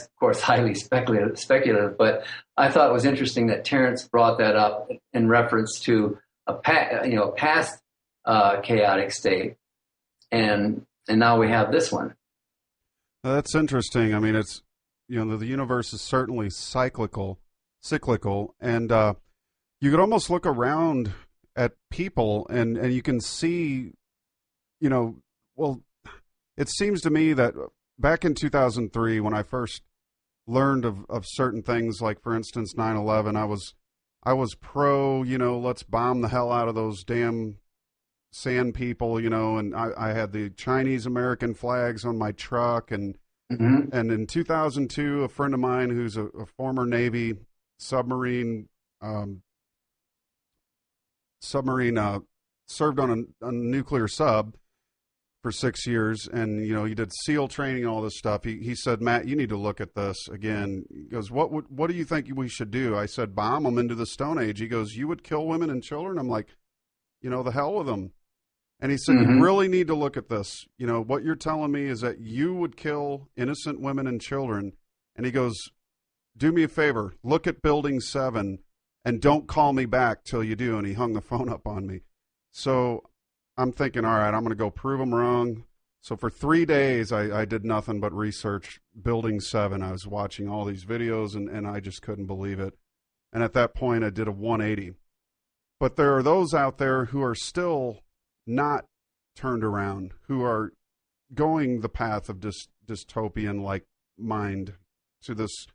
of course highly speculative, but I thought it was interesting that Terence brought that up in reference to a past chaotic state, and now we have this one. That's interesting. I mean, it's the universe is certainly cyclical, and you could almost look around at people and you can see, well, it seems to me that back in 2003, when I first learned of certain things, like, for instance, 9/11, I was pro, let's bomb the hell out of those damn sand people, and I had the Chinese American flags on my truck. And mm-hmm. and in 2002, a friend of mine who's a former Navy submarine served on a nuclear sub for 6 years, and he did SEAL training and all this stuff. He said, "Matt, you need to look at this again." He goes, "What do you think we should do?" I said, "Bomb them into the Stone Age." He goes, "You would kill women and children?" I'm like, the hell with them. And he said, mm-hmm. "You really need to look at this. What you're telling me is that you would kill innocent women and children." And he goes, "Do me a favor, look at Building 7 and don't call me back till you do." And he hung the phone up on me. So I'm thinking, all right, I'm going to go prove him wrong. So for 3 days, I did nothing but research Building 7. I was watching all these videos, and I just couldn't believe it. And at that point, I did a 180. But there are those out there who are still not turned around, who are going the path of dystopian-like mind to this,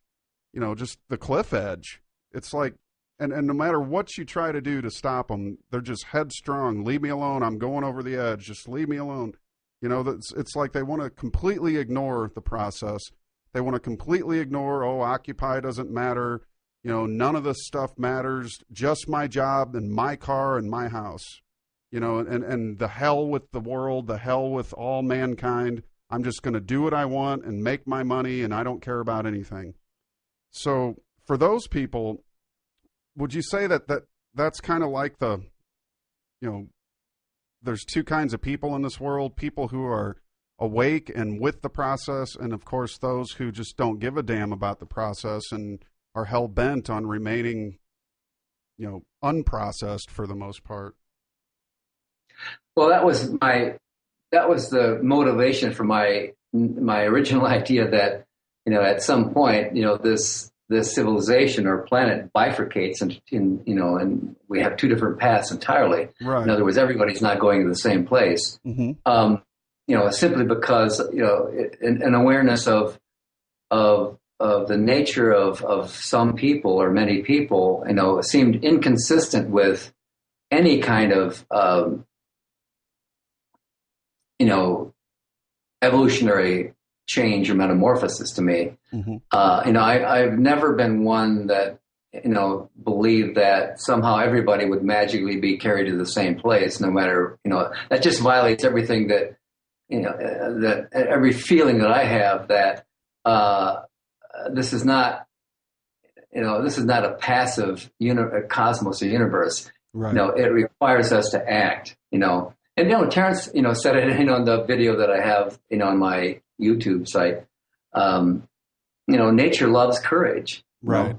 just the cliff edge. It's like, and no matter what you try to do to stop them, they're just headstrong. Leave me alone. I'm going over the edge. Just leave me alone. It's like they want to completely ignore the process. They want to completely ignore, Occupy doesn't matter. None of this stuff matters. Just my job and my car and my house. And the hell with the world, the hell with all mankind. I'm just going to do what I want and make my money, and I don't care about anything. So for those people, would you say that's kind of like there's two kinds of people in this world, people who are awake and with the process, and of course those who just don't give a damn about the process and are hell-bent on remaining, unprocessed for the most part? Well, that was the motivation for my original idea that, at some point, this civilization or planet bifurcates and we have two different paths entirely. Right. In other words, everybody's not going to the same place. Mm-hmm. Simply because, an awareness of the nature of some people or many people, seemed inconsistent with any kind of, evolutionary change or metamorphosis to me. Mm-hmm. I've never been one that, believed that somehow everybody would magically be carried to the same place, no matter, that just violates everything that, that every feeling that I have that, this is not a passive cosmos or universe. Right. It requires us to act, And Terence, said it, in the video that I have, on my YouTube site. Nature loves courage. Right.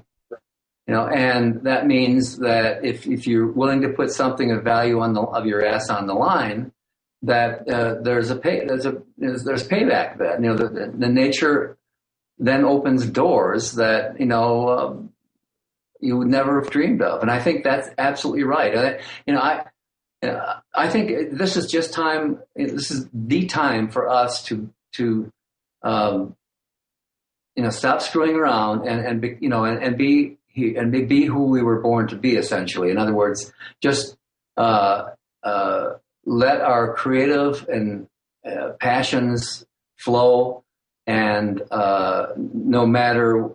And that means that if you're willing to put something of value of your ass on the line, that there's payback. That the nature then opens doors that you would never have dreamed of. And I think that's absolutely right. I think this is just time. This is the time for us to stop screwing around and be who we were born to be. Essentially, in other words, just let our creative and passions flow, and no matter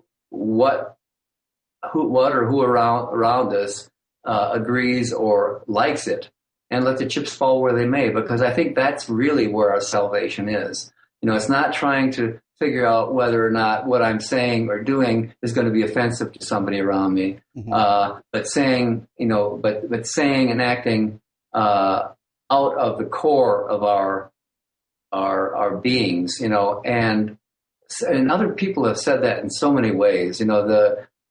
who around us agrees or likes it. And let the chips fall where they may, because I think that's really where our salvation is. It's not trying to figure out whether or not what I'm saying or doing is going to be offensive to somebody around me, Mm-hmm. but saying, but saying and acting out of the core of our beings, and other people have said that in so many ways.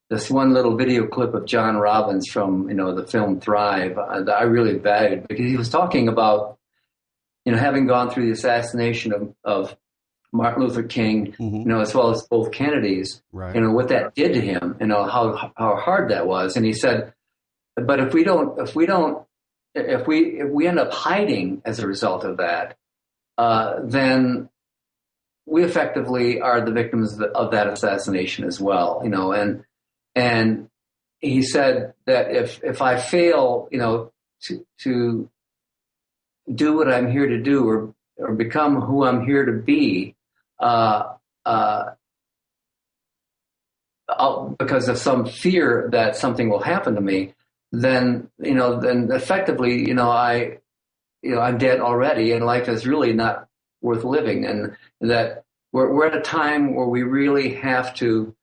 This one little video clip of John Robbins from, the film Thrive, that I really valued, because he was talking about, having gone through the assassination of Martin Luther King, Mm-hmm. As well as both Kennedys, Right. what that did to him, how hard that was. And he said, but if we end up hiding as a result of that, then we effectively are the victims of that assassination as well, And he said that if I fail, to do what I'm here to do or become who I'm here to be, because of some fear that something will happen to me, then effectively, I'm dead already, and life is really not worth living, and that we're at a time where we really have to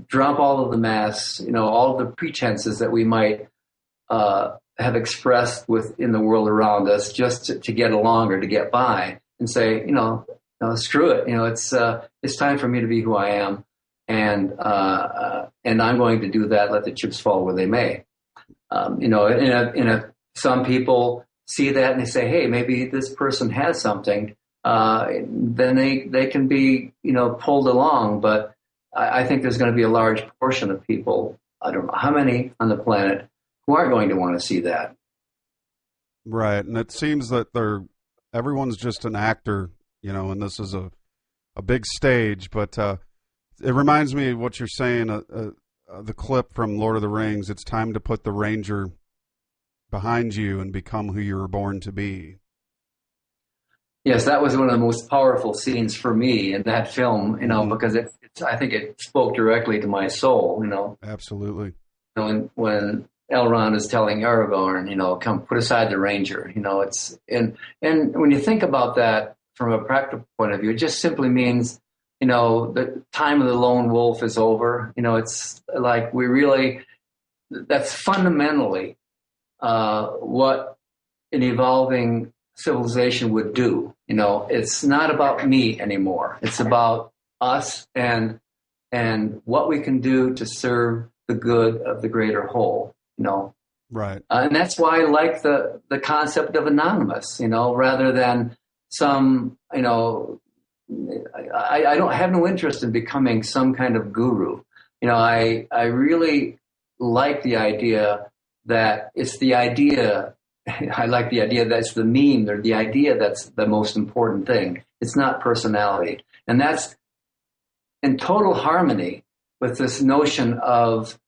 drop all of the masks, all of the pretenses that we might have expressed within the world around us, just to get along or to get by, and say, screw it. It's time for me to be who I am, and I'm going to do that. Let the chips fall where they may. Some people see that and they say, hey, maybe this person has something. Then they can be, pulled along. But I think there's going to be a large portion of people, I don't know how many on the planet, who aren't going to want to see that. Right. And it seems that everyone's just an actor, and this is a big stage. But it reminds me of what you're saying, the clip from Lord of the Rings. It's time to put the ranger behind you and become who you were born to be. Yes, that was one of the most powerful scenes for me in that film, because I think it spoke directly to my soul, Absolutely. When Elrond is telling Aragorn, come put aside the ranger, and when you think about that from a practical point of view, it just simply means, the time of the lone wolf is over. It's like that's fundamentally what an evolving civilization would do. It's not about me anymore. It's about us and what we can do to serve the good of the greater whole. Right. And that's why I like the concept of anonymous. Rather than some. I don't have no interest in becoming some kind of guru. I really like the idea that it's the idea. I like the idea that's the meme, or the idea that's the most important thing. It's not personality. And that's in total harmony with this notion of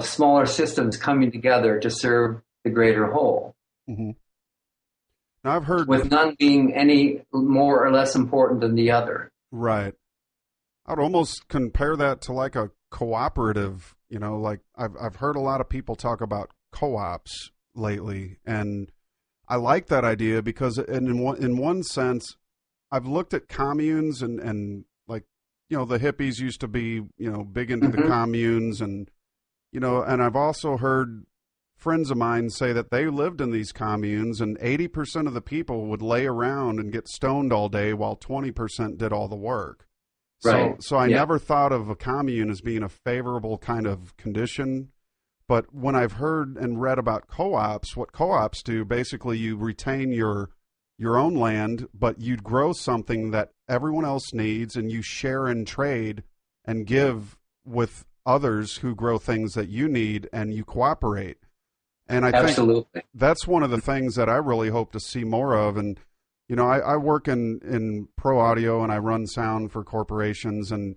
smaller systems coming together to serve the greater whole. Mm-hmm. Now, I've heard with none being any more or less important than the other. Right. I'd almost compare that to like a cooperative. Like I've heard a lot of people talk about co-ops lately, and I like that idea because in one sense, I've looked at communes and like the hippies used to be big into the communes, and and I've also heard friends of mine say that they lived in these communes, and 80% of the people would lay around and get stoned all day while 20% did all the work. Right. So I never thought of a commune as being a favorable kind of condition. But when I've heard and read about co-ops, what co-ops do, basically you retain your own land, but you grow something that everyone else needs, and you share and trade and give with others who grow things that you need, and you cooperate. And I think that's one of the things that I really hope to see more of. And, I work in pro audio, and I run sound for corporations, and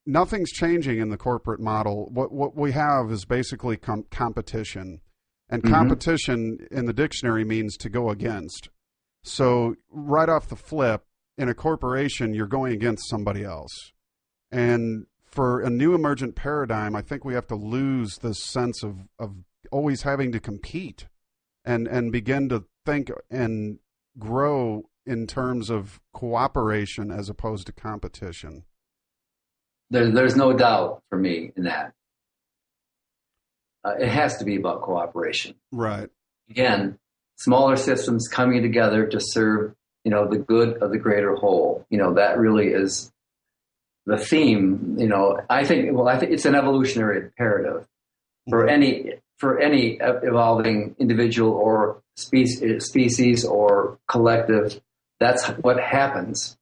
nothing's changing in the corporate model. What we have is basically competition. And competition in the dictionary means to go against. So right off the flip, in a corporation, you're going against somebody else. And for a new emergent paradigm, I think we have to lose this sense of always having to compete and begin to think and grow in terms of cooperation as opposed to competition. There's no doubt for me in that. It has to be about cooperation. Right. Again, smaller systems coming together to serve, the good of the greater whole. That really is the theme. I think it's an evolutionary imperative for any evolving individual or species or collective. That's what happens.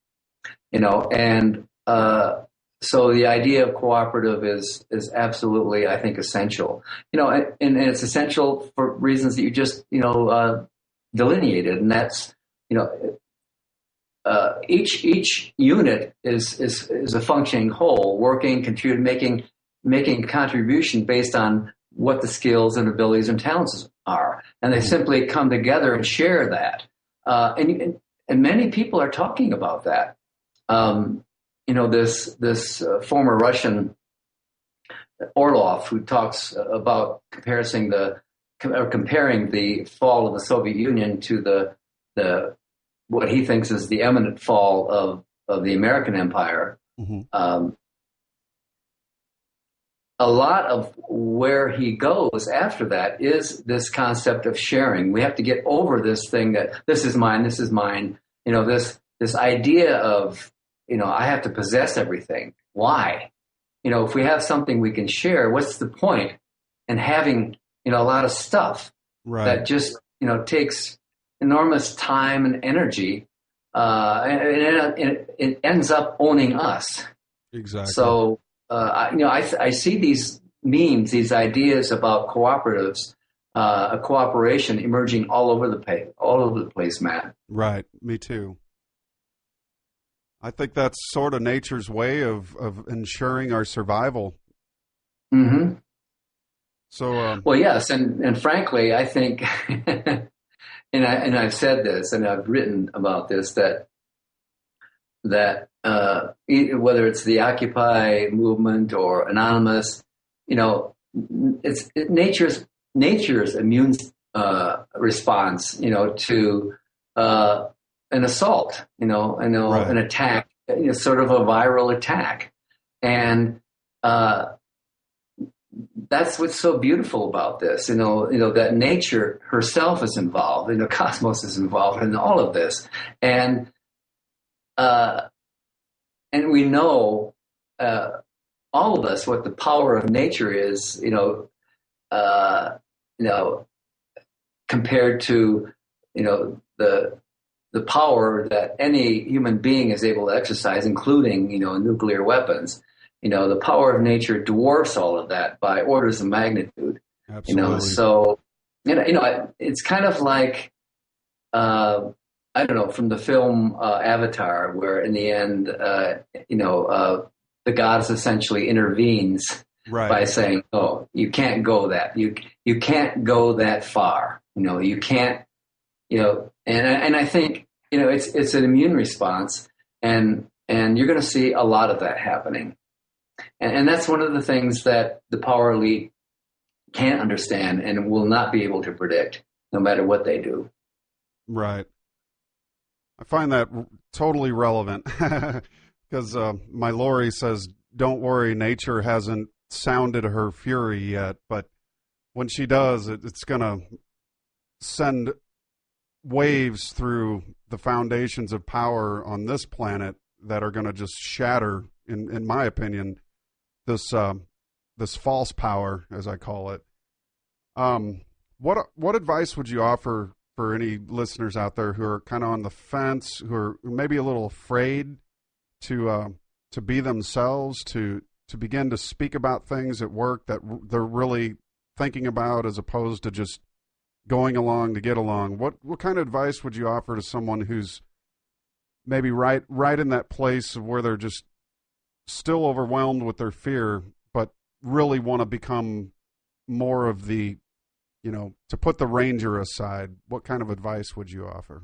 And so the idea of cooperative is absolutely, I think, essential. And it's essential for reasons that you just delineated, and that's each unit is a functioning whole, working, contributing, making a contribution based on what the skills and abilities and talents are, and they simply come together and share that. And many people are talking about that. This former Russian Orlov, who talks about comparing the fall of the Soviet Union to the what he thinks is the imminent fall of the American empire. A lot of where he goes after that is this concept of sharing. We have to get over this thing that this is mine, this idea of, I have to possess everything. Why? If we have something we can share, what's the point in having, a lot of stuff that just, takes enormous time and energy, and it ends up owning us. Exactly. So, I see these memes, these ideas about cooperatives, cooperation emerging all over the place, Matt. Right. Me too. I think that's sort of nature's way of ensuring our survival. Mm-hmm. So, well, yes, and frankly, I think, and I've said this, and I've written about this, that whether it's the Occupy movement or Anonymous, it's nature's immune response, to an assault, Right. an attack, sort of a viral attack. And that's what's so beautiful about this, that nature herself is involved, cosmos is involved in all of this. And we know, all of us, what the power of nature is, compared to, the power that any human being is able to exercise, including, nuclear weapons. The power of nature dwarfs all of that by orders of magnitude. Absolutely. So, it's kind of like, I don't know, from the film Avatar, where in the end, the goddess essentially intervenes by saying, "Oh, you can't go that. You can't go that far. You can't. And I think it's an immune response, and you're going to see a lot of that happening, and that's one of the things that the power elite can't understand and will not be able to predict, no matter what they do. Right. I find that totally relevant because my Lori says, "Don't worry, nature hasn't sounded her fury yet, but when she does, it's going to send waves through the foundations of power on this planet that are going to just shatter, in my opinion, this false power, as I call it." What advice would you offer for any listeners out there who are kind of on the fence, who are maybe a little afraid to be themselves, to begin to speak about things at work that they're really thinking about, as opposed to just going along to get along? What kind of advice would you offer to someone who's maybe right in that place of where they're just still overwhelmed with their fear, but really want to become more of the, to put the ranger aside? What kind of advice would you offer?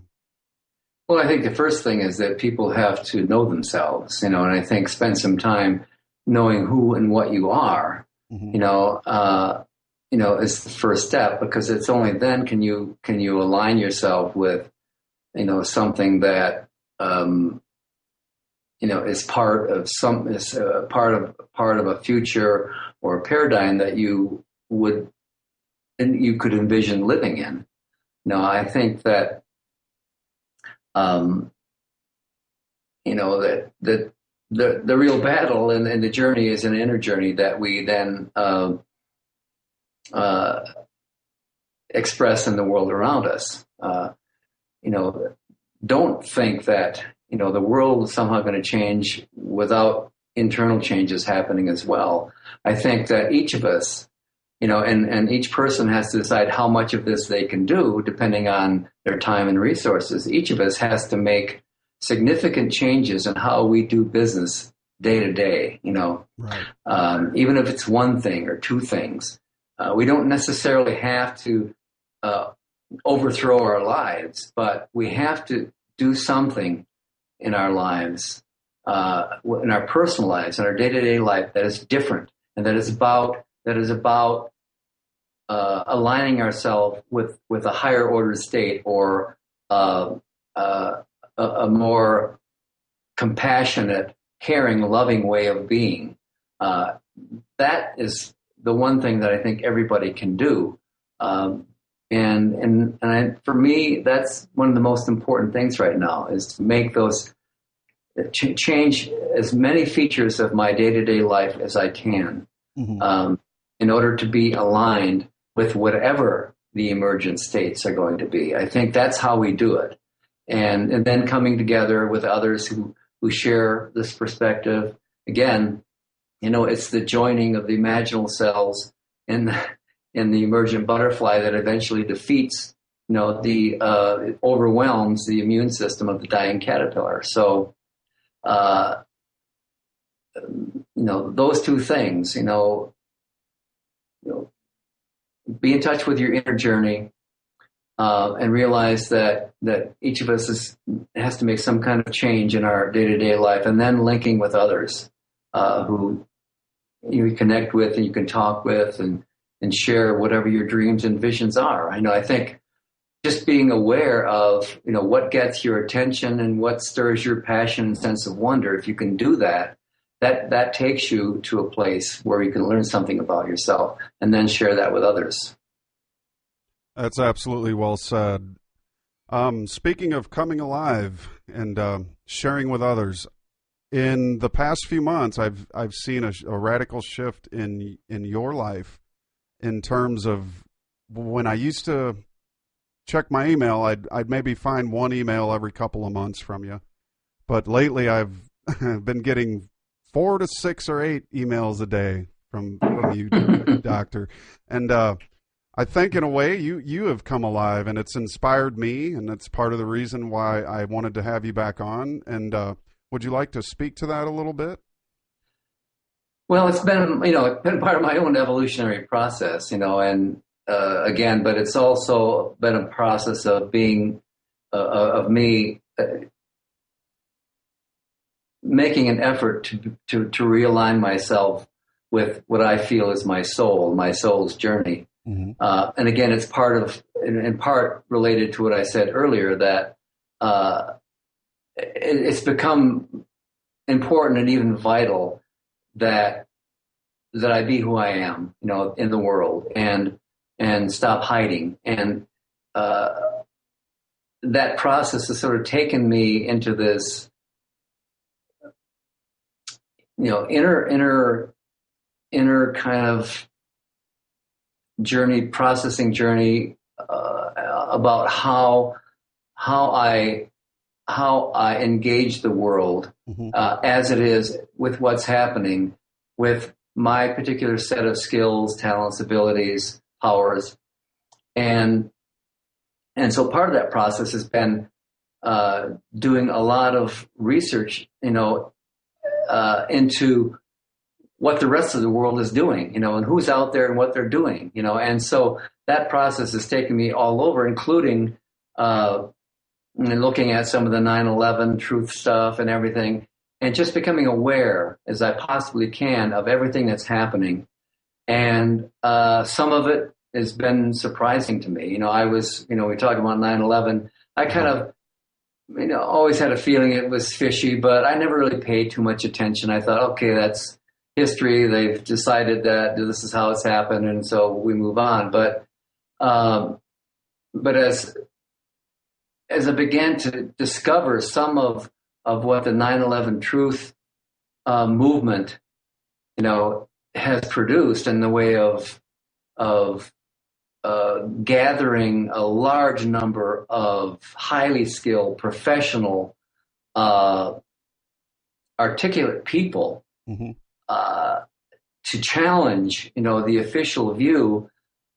Well, I think the first thing is that people have to know themselves, and I think spend some time knowing who and what you are, is the first step, because it's only then can you align yourself with, something that, is part of part of a future or a paradigm that you could envision living in. I think that, that the real battle and the journey is an inner journey that we then express in the world around us. Don't think that the world is somehow going to change without internal changes happening as well. I think that each of us, and each person has to decide how much of this they can do depending on their time and resources. Each of us has to make significant changes in how we do business day to day, Right. Even if it's one thing or two things. We don't necessarily have to overthrow our lives, but we have to do something in our lives, in our personal lives, in our day-to-day life that is different, and that is about aligning ourselves with a higher order state, or a more compassionate, caring, loving way of being. That is the one thing that I think everybody can do. For me, that's one of the most important things right now, is to make those change as many features of my day-to-day life as I can, in order to be aligned with whatever the emergent states are going to be. I think that's how we do it. And then coming together with others who share this perspective. Again, it's the joining of the imaginal cells in the emergent butterfly that eventually defeats, overwhelms the immune system of the dying caterpillar. So, those two things, be in touch with your inner journey, and realize that each of us has to make some kind of change in our day-to-day life, and then linking with others who you connect with and you can talk with and share whatever your dreams and visions are. I think just being aware of, what gets your attention and what stirs your passion and sense of wonder. If you can do that, that takes you to a place where you can learn something about yourself and then share that with others. That's absolutely well said. Speaking of coming alive and sharing with others, in the past few months, I've seen a radical shift in your life in terms of when I used to check my email, I'd maybe find one email every couple of months from you, but lately I've been getting 4 to 6 or 8 emails a day from you, Doctor, and I think in a way you have come alive, and it's inspired me, and it's part of the reason why I wanted to have you back on. And would you like to speak to that a little bit? Well, it's been part of my own evolutionary process, and again, but it's also been a process of being of me making an effort to realign myself with what I feel is my soul's journey. Mm-hmm. And again, it's in part related to what I said earlier, that it's become important and even vital that I be who I am, in the world, and stop hiding. And that process has sort of taken me into this, inner kind of processing journey about how I engage the world, mm-hmm. As it is with what's happening with my particular set of skills, talents, abilities, powers, and so part of that process has been doing a lot of research, into what the rest of the world is doing, and who's out there and what they're doing, and so that process has taken me all over, including looking at some of the 9/11 truth stuff and everything, and just becoming aware as I possibly can of everything that's happening. And some of it has been surprising to me. I was, we talked about 9/11. I kind of, always had a feeling it was fishy, but I never really paid too much attention. I thought, okay, that's history. They've decided that this is how it's happened, and so we move on. But as I began to discover some of what the 9/11 truth movement, has produced in the way of gathering a large number of highly skilled, professional, articulate people, mm-hmm. To challenge, the official view,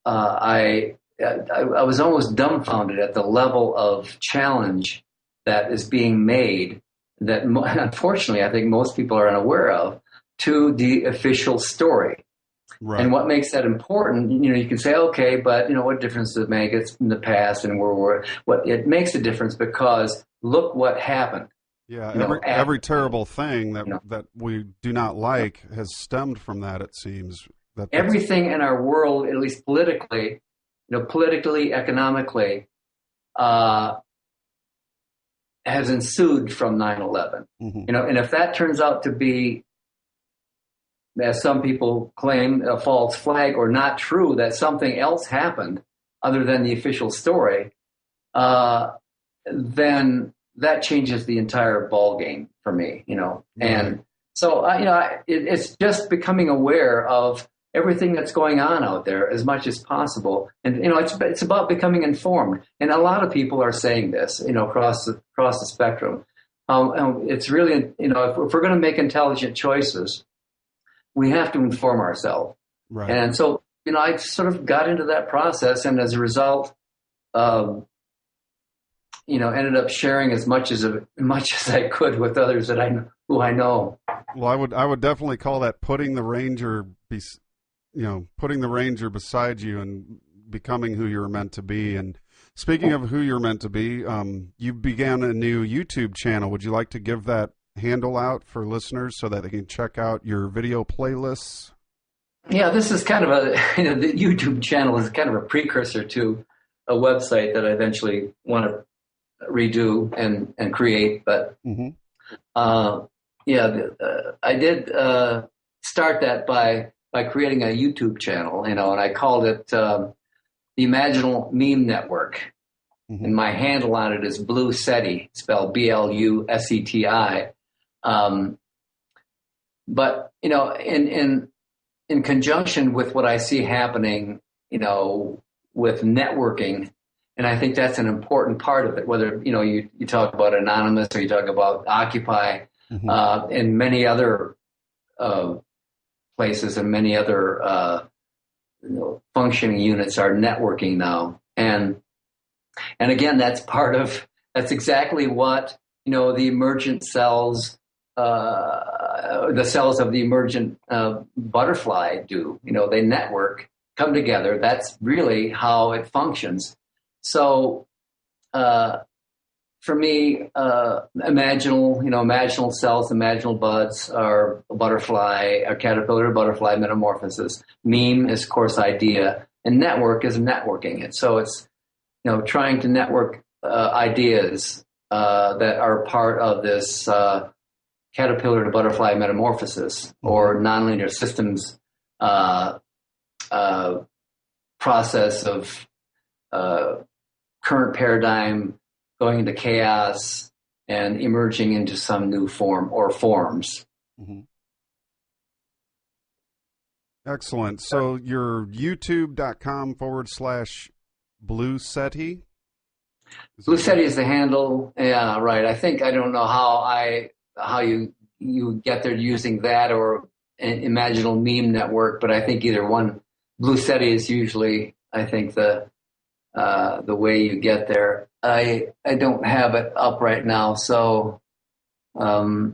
I was almost dumbfounded at the level of challenge that is being made, that unfortunately I think most people are unaware of, to the official story. Right. And what makes that important, you can say, okay, but what difference does it make? It's in the past and what it makes a difference, because look what happened. Yeah, every terrible thing that we do not like has stemmed from that, it seems. Everything in our world, at least politically, economically, has ensued from 9/11. Mm-hmm. And if that turns out to be, as some people claim, a false flag or not true, that something else happened other than the official story, then that changes the entire ball game for me, And so, it's just becoming aware of everything that's going on out there as much as possible. And, it's about becoming informed. And a lot of people are saying this, across the spectrum. It's really, if we're going to make intelligent choices, we have to inform ourselves. Right. And so, I sort of got into that process, and as a result, ended up sharing as much as I could with others who I know. Well, I would definitely call that putting the ranger beside you and becoming who you're meant to be. And speaking of who you're meant to be, you began a new YouTube channel. Would you like to give that handle out for listeners so that they can check out your video playlists? Yeah, this is kind of the YouTube channel is kind of a precursor to a website that I eventually want to redo and create. But I did start that by creating a YouTube channel, and I called it the Imaginal Meme Network. And my handle on it is Blue SETI, spelled BLUSETI. But in conjunction with what I see happening, with networking, and I think that's an important part of it. Whether you talk about Anonymous or you talk about Occupy, and many other places and many other functioning units are networking now, and again, that's exactly what the emergent cells. The cells of the emergent butterfly do. They network, come together. That's really how it functions. So, for me, imaginal cells, imaginal buds are a butterfly, a caterpillar, butterfly metamorphosis. Meme is, of course, idea, and network is networking. And so it's, trying to network ideas that are part of this caterpillar to butterfly metamorphosis, or nonlinear systems process of current paradigm going into chaos and emerging into some new form or forms. Excellent. So your youtube.com/Blue SETI? Blue SETI is the handle. Yeah, right. I don't know how you get there using that or an Imaginal Meme Network, but I think either one. Blue SETI is usually, I think, the way you get there. I don't have it up right now, so I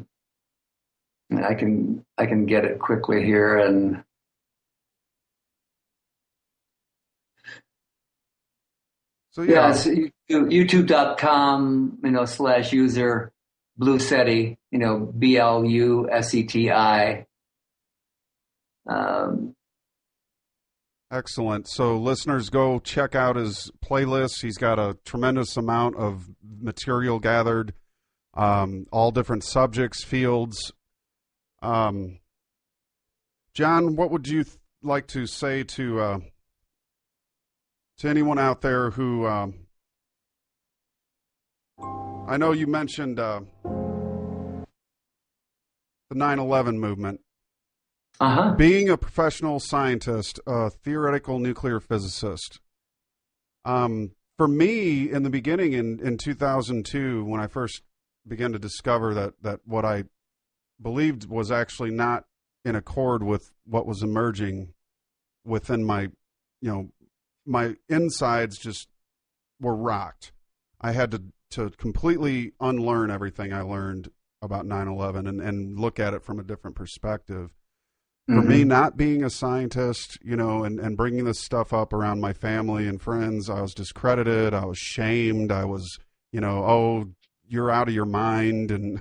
can get it quickly here. And so it's youtube.com /user Blue SETI, BLUSETI. Excellent. So listeners, go check out his playlist. He's got a tremendous amount of material gathered, all different subjects, fields. John, what would you like to say to anyone out there who, I know you mentioned the 9/11 movement. Being a professional scientist, a theoretical nuclear physicist, for me, in the beginning, in 2002, when I first began to discover that what I believed was actually not in accord with what was emerging within my, my insides just were rocked. I had to completely unlearn everything I learned about 9/11 and look at it from a different perspective. For me, not being a scientist, and bringing this stuff up around my family and friends, I was discredited. I was shamed. I was, oh, you're out of your mind. And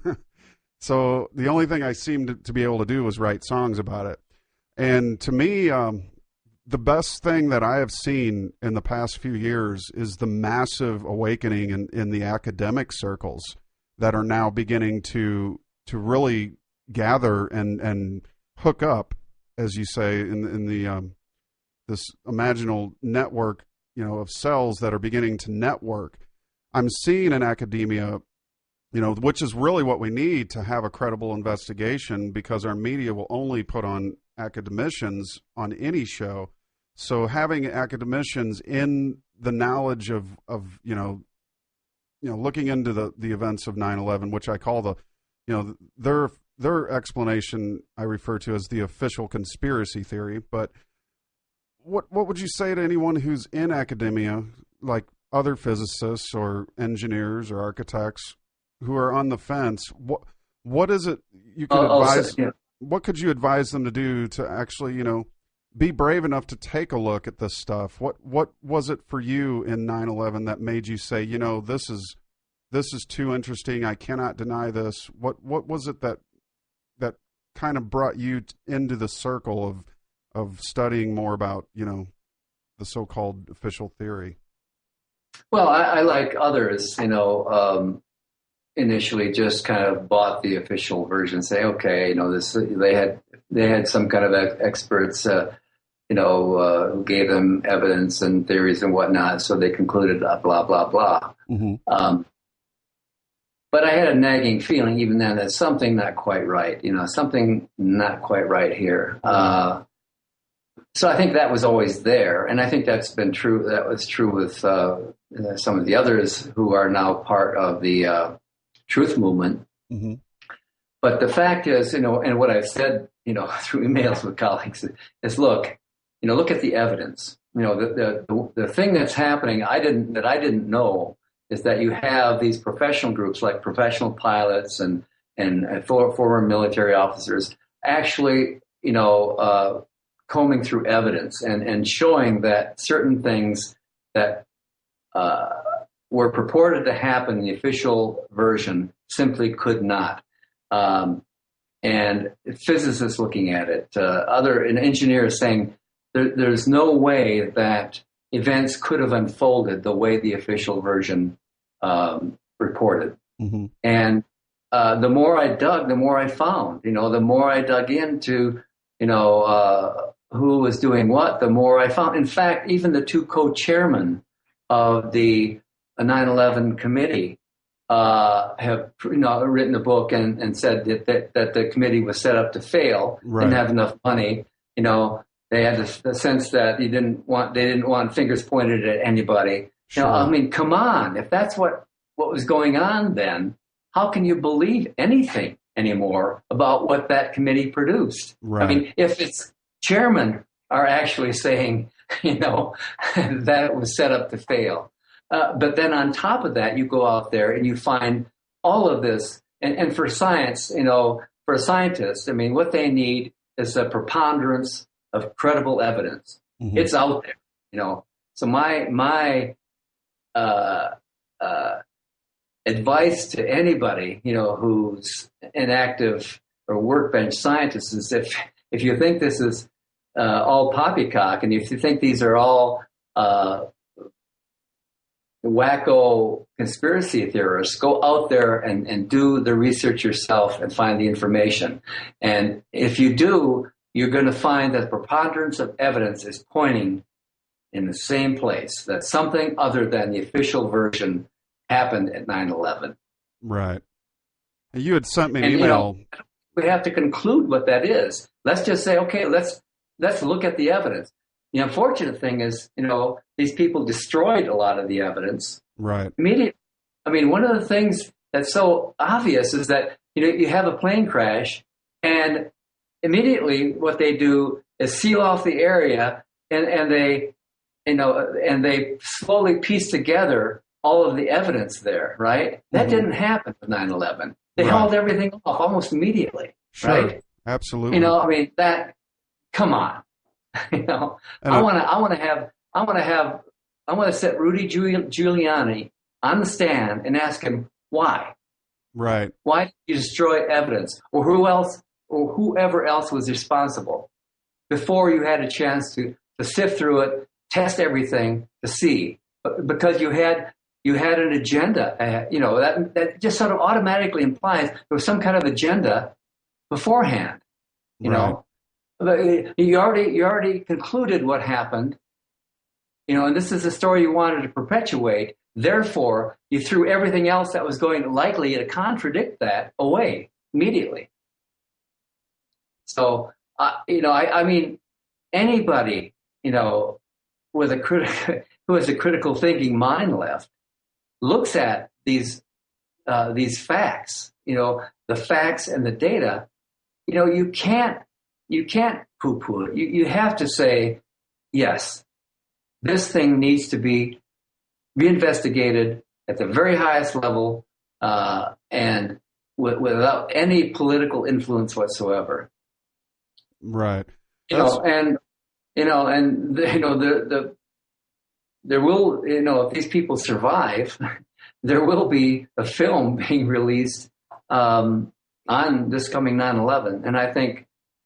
so the only thing I seemed to be able to do was write songs about it. And to me, the best thing that I have seen in the past few years is the massive awakening in the academic circles that are now beginning to really gather and hook up, as you say, in the this imaginal network, of cells that are beginning to network. I'm seeing in academia, which is really what we need to have a credible investigation, because our media will only put on academicians on any show. So having academicians in the knowledge of looking into the events of 9/11, which I call their explanation I refer to as the official conspiracy theory. But what would you say to anyone who's in academia, like other physicists or engineers or architects who are on the fence? What is it you could advise? What could you advise them to do to actually, be brave enough to take a look at this stuff? What was it for you in 9/11 that made you say, this is too interesting, I cannot deny this? What was it that kind of brought you into the circle of studying more about, the so-called official theory? Well, I like others, initially just kind of bought the official version, say, okay, this they had some kind of experts, who gave them evidence and theories and whatnot, so they concluded blah blah blah. Mm-hmm. But I had a nagging feeling even then that something not quite right, something not quite right here. So I think that was always there, and I think that's been true. That was true with some of the others who are now part of the truth movement. Mm-hmm. But the fact is, and what I've said, through emails with colleagues is, look at the evidence. The thing that's happening, I didn't know, is that you have these professional groups like professional pilots and former military officers actually, combing through evidence and showing that certain things that were purported to happen in the official version simply could not. And physicists looking at it, and engineers saying there's no way that events could have unfolded the way the official version reported. Mm-hmm. And the more I dug, the more I found. The more I dug into, who was doing what, the more I found. In fact, even the two co-chairmen of the 9/11 committee have written a book and said that the committee was set up to fail, right. Didn't have enough money. They had the sense that they didn't want fingers pointed at anybody. Sure. Come on, if that's what was going on then, how can you believe anything anymore about what that committee produced? Right. If its chairmen are actually saying, that it was set up to fail. But then on top of that, you go out there and you find all of this. And for science, for a scientist, what they need is a preponderance of credible evidence. Mm-hmm. It's out there, So my advice to anybody, who's an active or workbench scientist is if you think this is all poppycock, and if you think these are all wacko conspiracy theorists, go out there and do the research yourself and find the information. And if you do, you're going to find that the preponderance of evidence is pointing in the same place, that something other than the official version happened at 9/11. Right. And you had sent me an email. We have to conclude what that is. Let's just say, okay, let's look at the evidence. The unfortunate thing is, these people destroyed a lot of the evidence. Right. Immediately. One of the things that's so obvious is that, you have a plane crash, and immediately what they do is seal off the area, and they slowly piece together all of the evidence there, right? That didn't happen with 9/11. They hauled everything off almost immediately, sure. Right? Absolutely. Come on. I want to set Rudy Giuliani on the stand and ask him why. Right. Why did you destroy evidence, or whoever else was responsible before you had a chance to sift through it, test everything to see? Because you had an agenda. That just sort of automatically implies there was some kind of agenda beforehand. You already concluded what happened, and this is a story you wanted to perpetuate. Therefore, you threw everything else that was going likely to contradict that away immediately. So, anybody, with who has a critical thinking mind left, looks at these facts, the facts and the data. You can't poo-poo it. You have to say, yes, this thing needs to be reinvestigated at the very highest level, and without any political influence whatsoever. Right. There will, if these people survive, there will be a film being released on this coming 9/11, and I think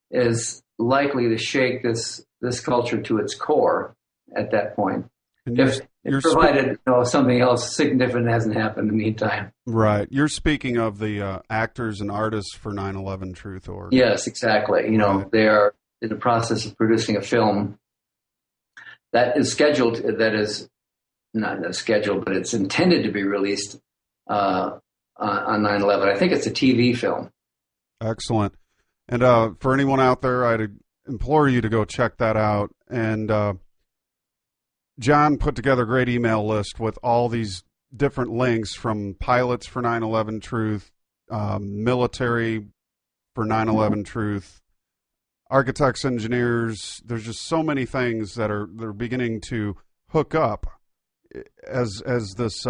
is likely to shake this culture to its core at that point. Can you provided something else significant hasn't happened in the meantime. Right. You're speaking of the actors and artists for 9/11 Truth Org. Yes, exactly. Right. They are in the process of producing a film that is scheduled, that is not scheduled, but it's intended to be released on 9/11. I think it's a TV film. Excellent. And for anyone out there, I'd implore you to go check that out. And John put together a great email list with all these different links from pilots for 9/11 Truth, military for 9/11 Truth, architects, engineers. There's just so many things they're beginning to hook up as this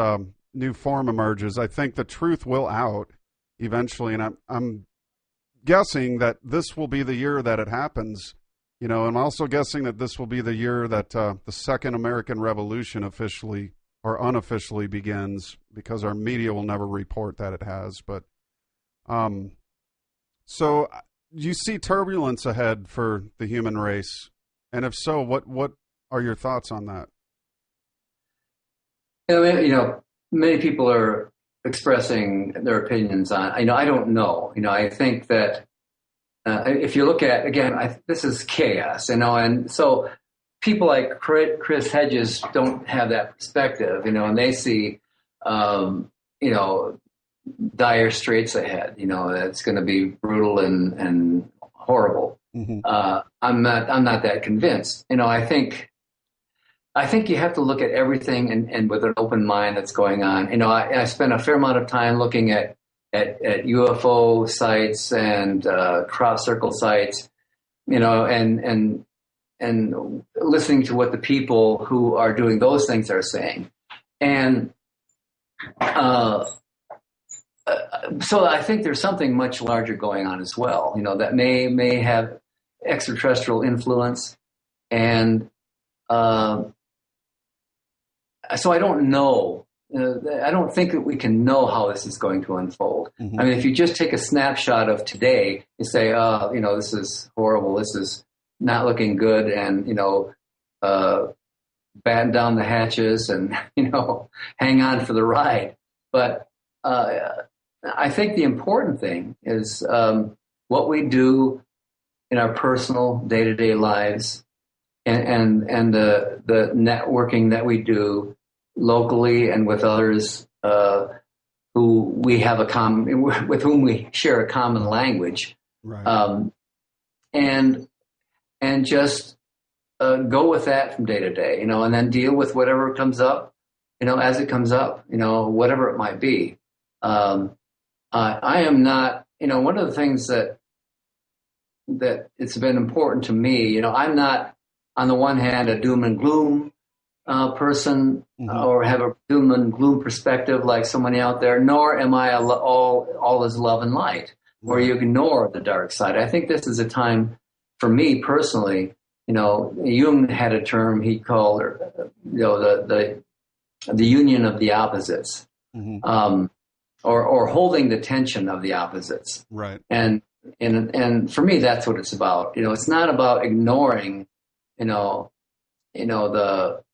new form emerges. I think the truth will out eventually, and I'm guessing that this will be the year that it happens. I'm also guessing that this will be the year that the Second American Revolution officially or unofficially begins, because our media will never report that it has. But so you see turbulence ahead for the human race, and if so, what are your thoughts on that? Many people are expressing their opinions on. I don't know. I think that if you look at, again, this is chaos. And so people like Chris Hedges don't have that perspective. And they see, dire straits ahead. That's going to be brutal and horrible. Mm-hmm. I'm not that convinced. I think you have to look at everything and with an open mind that's going on. I spent a fair amount of time looking at UFO sites and crop circle sites, and listening to what the people who are doing those things are saying. And so I think there's something much larger going on as well, that may have extraterrestrial influence. And so I don't know. I don't think that we can know how this is going to unfold. Mm-hmm. I mean, if you just take a snapshot of today, you say, this is horrible. This is not looking good. And, batten down the hatches and, hang on for the ride. But I think the important thing is what we do in our personal day-to-day lives and the networking that we do locally and with others who we have with whom we share a common language, right. And just go with that from day to day, and then deal with whatever comes up, as it comes up, whatever it might be. I am not, one of the things that it's been important to me, I'm not on the one hand a doom and gloom person, mm-hmm. Or have a doom and gloom perspective like somebody out there, nor am I all is love and light, where you ignore the dark side. I think this is a time for me personally. Jung had a term he called, the union of the opposites, mm-hmm. Or holding the tension of the opposites. Right. And for me, that's what it's about. It's not about ignoring,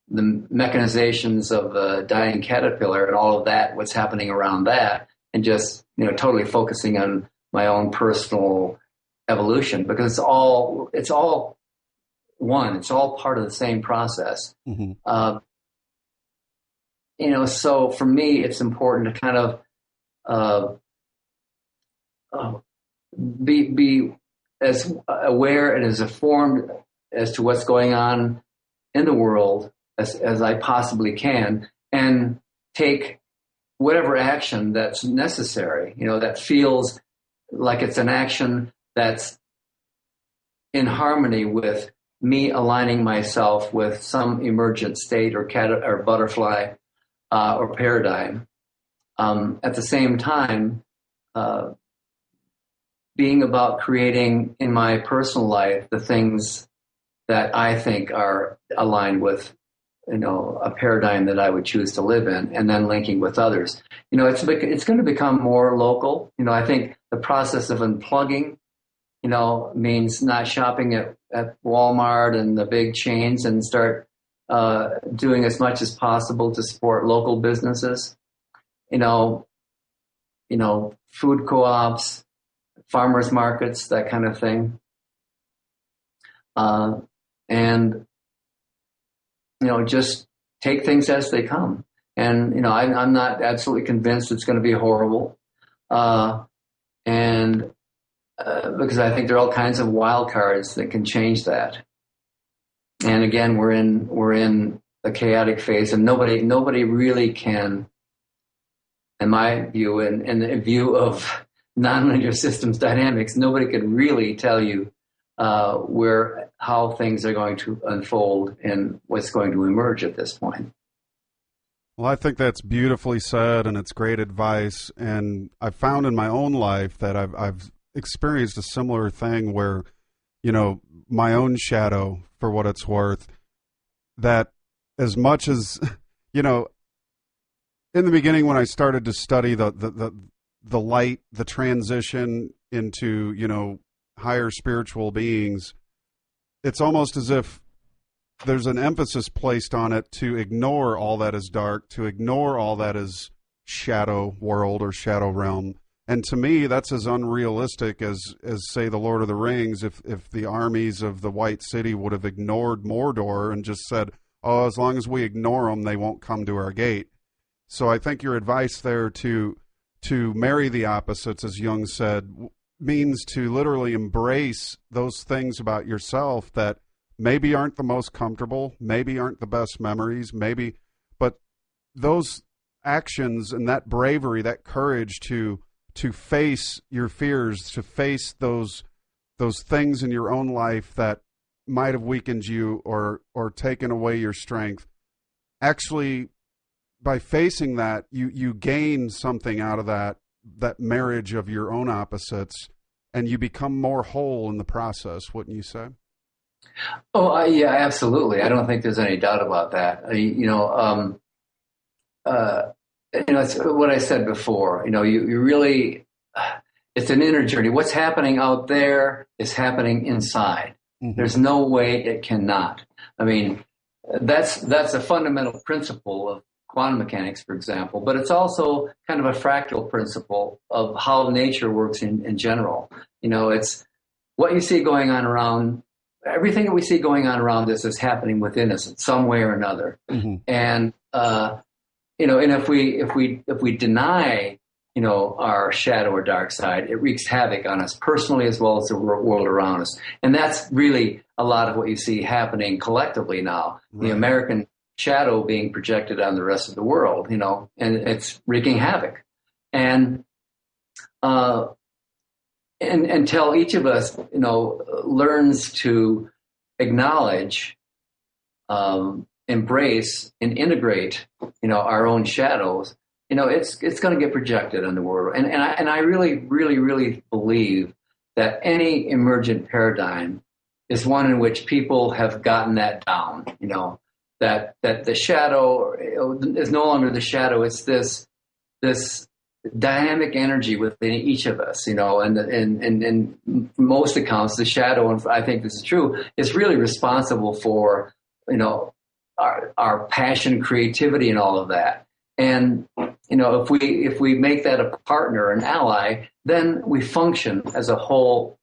the mechanizations of the dying caterpillar and all of that, what's happening around that, and just, totally focusing on my own personal evolution, because it's all one, it's all part of the same process. Mm-hmm. So for me, it's important to kind of be as aware and as informed as to what's going on in the world as I possibly can, and take whatever action that's necessary, that feels like it's an action that's in harmony with me aligning myself with some emergent state or butterfly or paradigm. At the same time, being about creating in my personal life the things that I think are aligned with, a paradigm that I would choose to live in, and then linking with others. It's going to become more local. I think the process of unplugging, means not shopping at Walmart and the big chains, and start doing as much as possible to support local businesses, food co-ops, farmers markets, that kind of thing. And just take things as they come. And, I'm not absolutely convinced it's going to be horrible. And because I think there are all kinds of wild cards that can change that. And again, we're in a chaotic phase, and nobody really can, in my view, in the view of nonlinear systems dynamics, nobody can really tell you how things are going to unfold and what's going to emerge at this point. Well, I think that's beautifully said, and it's great advice. And I've found in my own life that I've experienced a similar thing where, my own shadow, for what it's worth, that as much as, in the beginning when I started to study the light, the transition into, higher spiritual beings, it's almost as if there's an emphasis placed on it to ignore all that is dark, to ignore all that is shadow world or shadow realm. And to me, that's as unrealistic as say, the Lord of the Rings, if the armies of the White City would have ignored Mordor and just said, oh, as long as we ignore them, they won't come to our gate. So I think your advice there to marry the opposites, as Jung said, means to literally embrace those things about yourself that maybe aren't the most comfortable, maybe aren't the best memories, but those actions and that bravery, that courage to face your fears, to face those things in your own life that might have weakened you or taken away your strength. Actually, by facing that, you gain something out of that marriage of your own opposites, and you become more whole in the process, wouldn't you say? Oh, yeah, absolutely. I don't think there's any doubt about that. It's what I said before. You really, it's an inner journey. What's happening out there is happening inside. Mm-hmm. There's no way it cannot. I mean, that's a fundamental principle of quantum mechanics, for example, but it's also kind of a fractal principle of how nature works in general. It's what you see going on around. Everything that we see going on around us is happening within us in some way or another. Mm-hmm. And and if we deny our shadow or dark side, it wreaks havoc on us personally as well as the world around us. And that's really a lot of what you see happening collectively now. Right. The American shadow being projected on the rest of the world, and it's wreaking havoc. And until each of us, learns to acknowledge, embrace, and integrate, our own shadows, it's going to get projected on the world. And I really, really, really believe that any emergent paradigm is one in which people have gotten that down, that the shadow is no longer the shadow. It's this dynamic energy within each of us, and in most accounts, the shadow, and I think this is true, is really responsible for, our passion, creativity, and all of that. And, if we make that a partner, an ally, then we function as a whole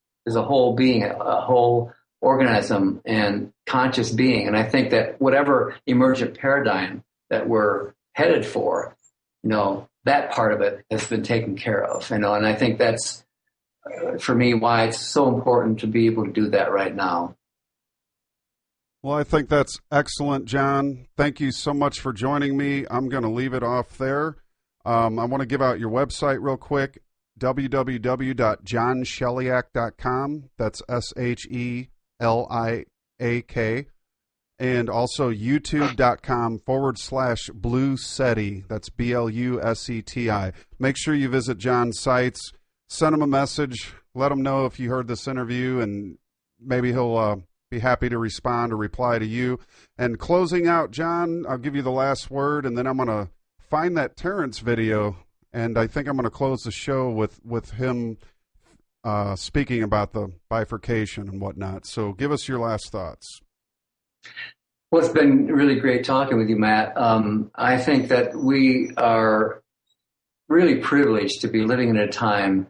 being, a whole organism and conscious being. And I think that whatever emergent paradigm that we're headed for, that part of it has been taken care of, and I think that's, for me, why it's so important to be able to do that right now. Well, I think that's excellent, John. Thank you so much for joining me. I'm going to leave it off there. I want to give out your website real quick, www.johnsheliak.com. That's SHELIAK. And also youtube.com/Blue SETI. That's BLUSETI. Make sure you visit John's sites. Send him a message. Let him know if you heard this interview, and maybe he'll be happy to respond or reply to you. And closing out, John, I'll give you the last word, and then I'm going to find that Terence video, and I think I'm going to close the show with him speaking about the bifurcation and whatnot. So give us your last thoughts. Well, it's been really great talking with you, Matt. I think that we are really privileged to be living in a time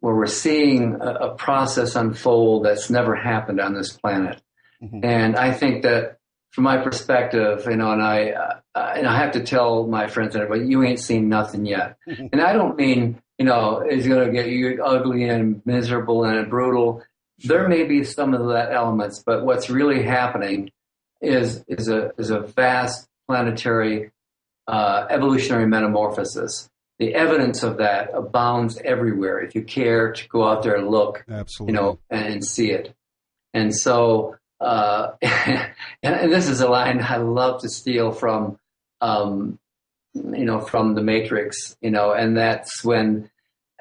where we're seeing a process unfold that's never happened on this planet. Mm-hmm. And I think that from my perspective, and I have to tell my friends and everybody, you ain't seen nothing yet. And I don't mean, it's going to get you ugly and miserable and brutal. Sure. There may be some of that elements, but what's really happening is a vast planetary evolutionary metamorphosis. The evidence of that abounds everywhere if you care to go out there and look. Absolutely. And see it. And so, and this is a line I love to steal from, from the Matrix, and that's when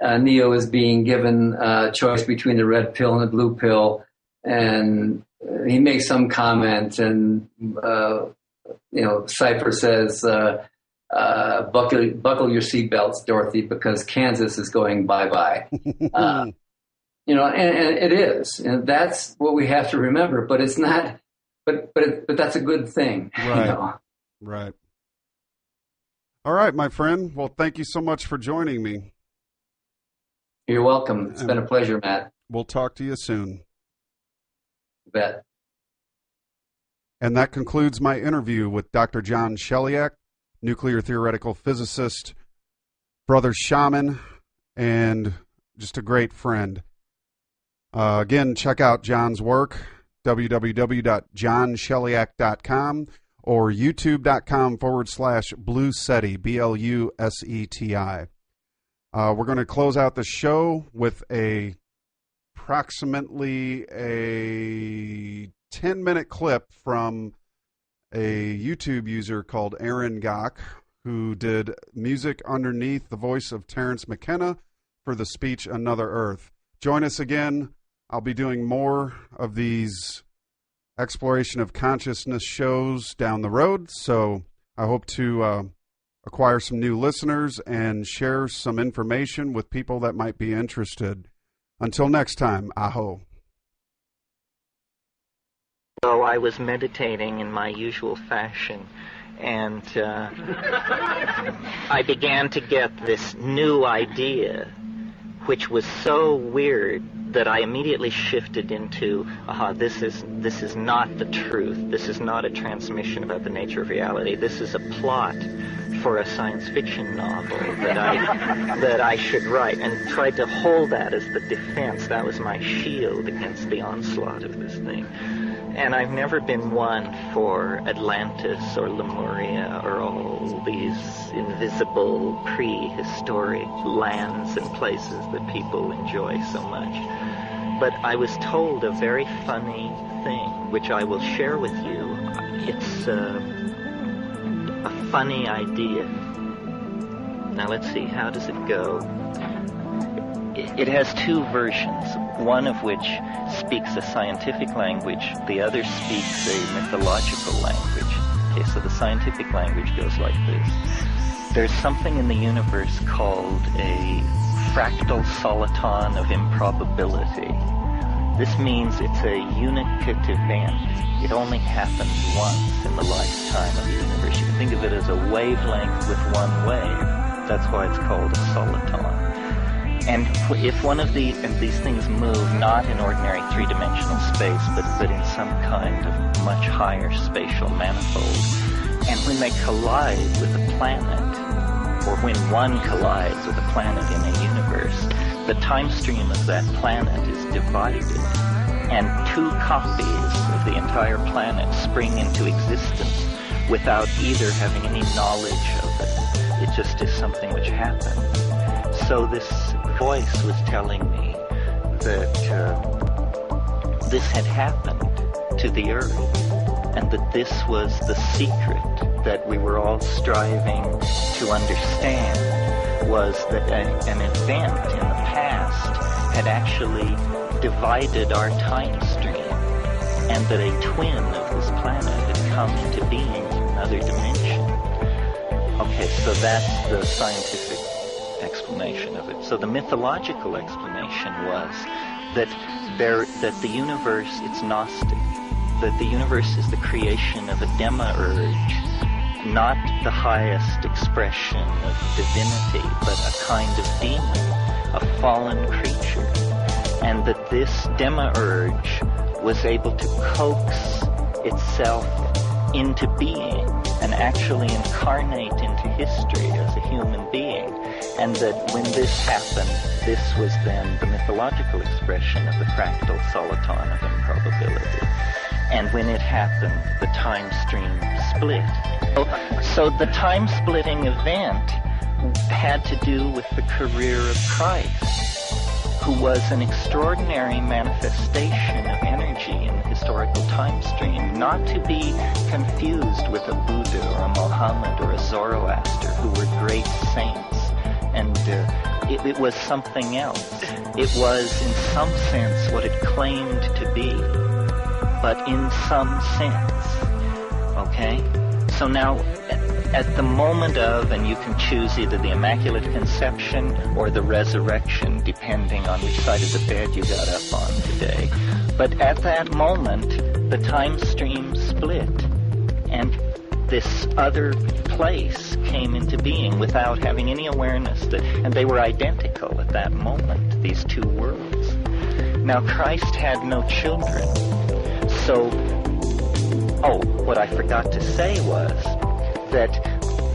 Neo is being given a choice between the red pill and the blue pill, and he makes some comment, and Cypher says, buckle your seatbelts, Dorothy, because Kansas is going bye-bye. And it is, and that's what we have to remember. But it's not. But that's a good thing. Right. Right. All right, my friend. Well, thank you so much for joining me. You're welcome. It's been a pleasure, Matt. We'll talk to you soon. You bet. And that concludes my interview with Dr. John Sheliak, nuclear theoretical physicist, brother shaman, and just a great friend. Again, check out John's work, www.johnsheliak.com or youtube.com/Blue Seti, BLUSETI. We're going to close out the show with approximately a 10-minute clip from a YouTube user called Aaron Gach, who did music underneath the voice of Terence McKenna for the speech Another Earth. Join us again. I'll be doing more of these exploration of consciousness shows down the road, so I hope to acquire some new listeners and share some information with people that might be interested. Until next time, aho. So I was meditating in my usual fashion, and I began to get this new idea, which was so weird that I immediately shifted into, this is not the truth. This is not a transmission about the nature of reality. This is a plot for a science fiction novel that I should write, and tried to hold that as the defense. That was my shield against the onslaught of this thing. And I've never been one for Atlantis or Lemuria or all these invisible prehistoric lands and places that people enjoy so much. But I was told a very funny thing, which I will share with you. It's a funny idea. Now let's see, how does it go? It has two versions, one of which speaks a scientific language, the other speaks a mythological language. Okay, so the scientific language goes like this. There's something in the universe called a fractal soliton of improbability. This means it's a unicate event. It only happens once in the lifetime of the universe. You can think of it as a wavelength with one wave. That's why it's called a soliton. And if one of these things move not in ordinary three-dimensional space, but in some kind of much higher spatial manifold, and when they collide with a planet, or when one collides with a planet in a universe, the time stream of that planet is divided, and two copies of the entire planet spring into existence without either having any knowledge of it. It just is something which happened. So this voice was telling me that this had happened to the Earth, and that this was the secret that we were all striving to understand, was that an event in the past had actually divided our time stream, and that a twin of this planet had come into being from another dimension. Okay, so that's the scientific explanation of it. So the mythological explanation was that the universe, it's Gnostic, that the universe is the creation of a demiurge, not the highest expression of divinity, but a kind of demon, a fallen creature, and that this demiurge was able to coax itself into being and actually incarnate into history as a human being, and that when this happened, this was then the mythological expression of the fractal soliton of improbability. And when it happened, the time stream split. So the time-splitting event had to do with the career of Christ, who was an extraordinary manifestation of energy in the historical time stream, not to be confused with a Buddha or a Mohammed or a Zoroaster, who were great saints. And it was something else. It was, in some sense, what it claimed to be, but in some sense. Okay? So now, at the moment of, and you can choose either the Immaculate Conception or the Resurrection, depending on which side of the bed you got up on today. But at that moment, the time stream split, and this other place came into being without having any awareness that, and they were identical at that moment, these two worlds. Now, Christ had no children, so, what I forgot to say was that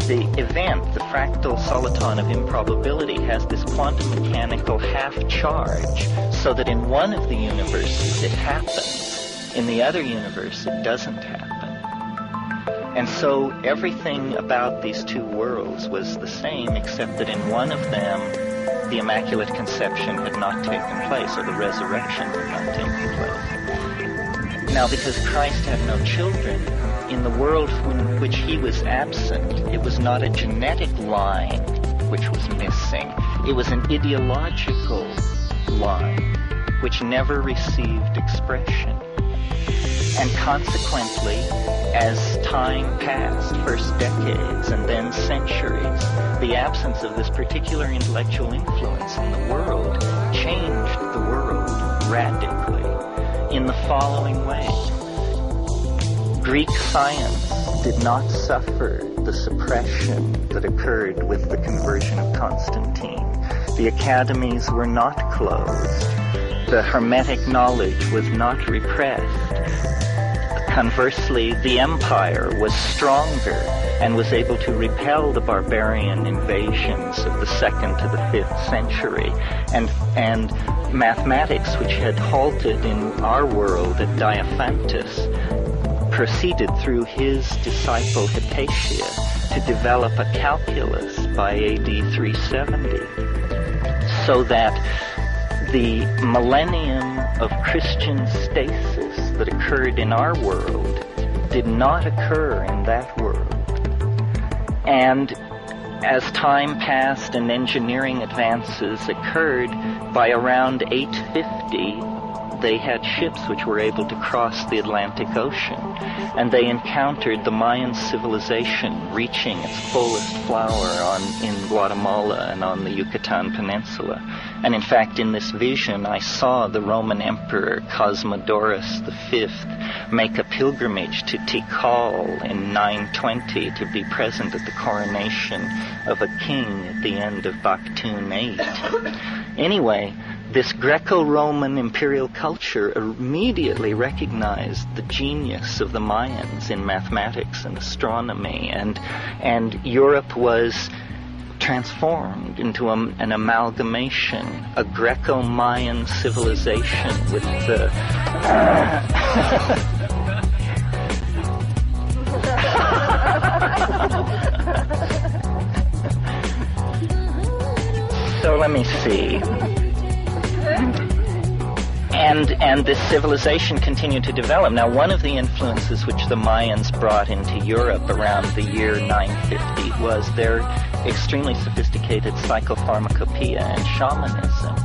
the event, the fractal soliton of improbability, has this quantum mechanical half charge, so that in one of the universes it happens, in the other universe it doesn't happen. And so everything about these two worlds was the same, except that in one of them the Immaculate Conception had not taken place, or the resurrection had not taken place. Now, because Christ had no children, in the world in which he was absent, it was not a genetic line which was missing. It was an ideological line which never received expression. And consequently, as time passed, first decades and then centuries, the absence of this particular intellectual influence in the world changed the world radically in the following way. Greek science did not suffer the suppression that occurred with the conversion of Constantine. The academies were not closed. The Hermetic knowledge was not repressed. Conversely, the empire was stronger and was able to repel the barbarian invasions of the 2nd to the 5th century. And mathematics, which had halted in our world at Diophantus, proceeded through his disciple Hypatia to develop a calculus by AD 370, so that the millennium of Christian stasis that occurred in our world did not occur in that world. And as time passed and engineering advances occurred, by around 850, they had ships which were able to cross the Atlantic Ocean, and they encountered the Mayan civilization reaching its fullest flower in Guatemala and on the Yucatan Peninsula. And in fact, in this vision, I saw the Roman Emperor Cosmodorus V make a pilgrimage to Tikal in 920 to be present at the coronation of a king at the end of Baktun VIII. Anyway, this Greco-Roman imperial culture immediately recognized the genius of the Mayans in mathematics and astronomy, and Europe was transformed into an amalgamation, a Greco-Mayan civilization with the... So let me see. And this civilization continued to develop. Now, one of the influences which the Mayans brought into Europe around the year 950 was their extremely sophisticated psychopharmacopoeia and shamanism.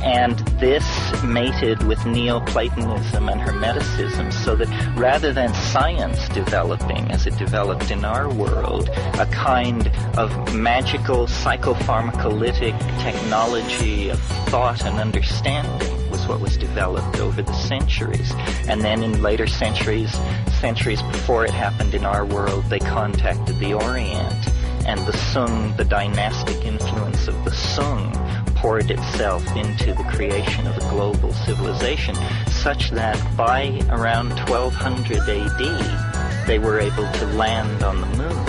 And this mated with Neoplatonism and Hermeticism, so that rather than science developing as it developed in our world, a kind of magical psychopharmacolytic technology of thought and understanding was what was developed over the centuries. And then in later centuries before it happened in our world, they contacted the Orient. And the Sung, the dynastic influence of the Sung, poured itself into the creation of a global civilization, such that by around 1200 AD, they were able to land on the moon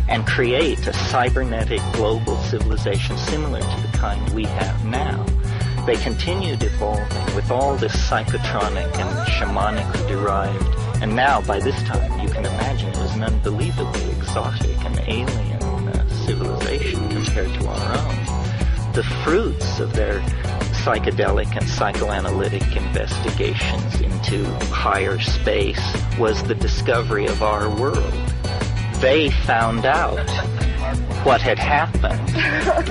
and create a cybernetic global civilization similar to the kind we have now. They continued evolving with all this psychotronic and shamanically derived, and now by this time you can imagine it was an unbelievably exotic and alien civilization compared to our own. The fruits of their psychedelic and psychoanalytic investigations into higher space was the discovery of our world. They found out what had happened.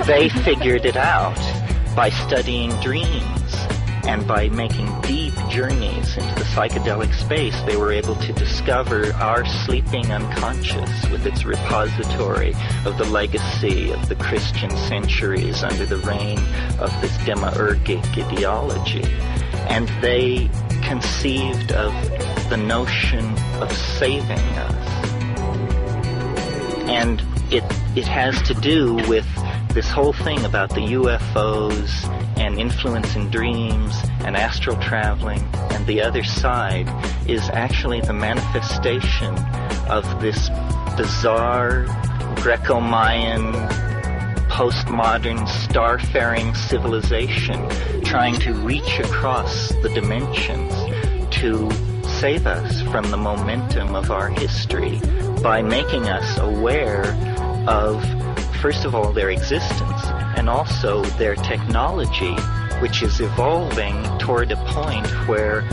They figured it out by studying dreams, and by making deep journeys into the psychedelic space. They were able to discover our sleeping unconscious with its repository of the legacy of the Christian centuries under the reign of this demiurgic ideology. And they conceived of the notion of saving us. And it has to do with this whole thing about the UFOs and influence in dreams and astral traveling, and the other side is actually the manifestation of this bizarre Greco-Mayan postmodern starfaring civilization trying to reach across the dimensions to save us from the momentum of our history by making us aware of, first of all, their existence, and also their technology, which is evolving toward a point where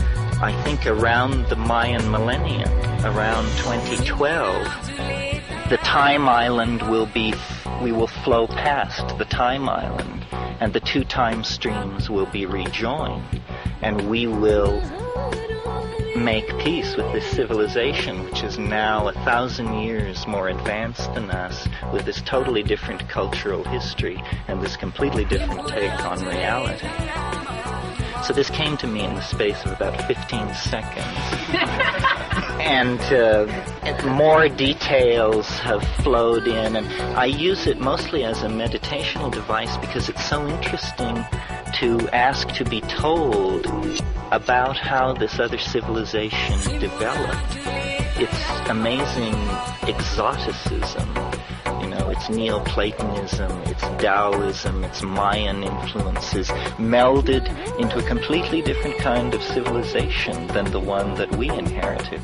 I think around the Mayan millennium, around 2012, the time island we will flow past the time island, and the two time streams will be rejoined, and we will make peace with this civilization, which is now 1,000 years more advanced than us, with this totally different cultural history and this completely different take on reality. So this came to me in the space of about 15 seconds. And more details have flowed in, and I use it mostly as a meditational device because it's so interesting to ask to be told about how this other civilization developed. Its amazing exoticism, its Neoplatonism, its Taoism, its Mayan influences melded into a completely different kind of civilization than the one that we inherited.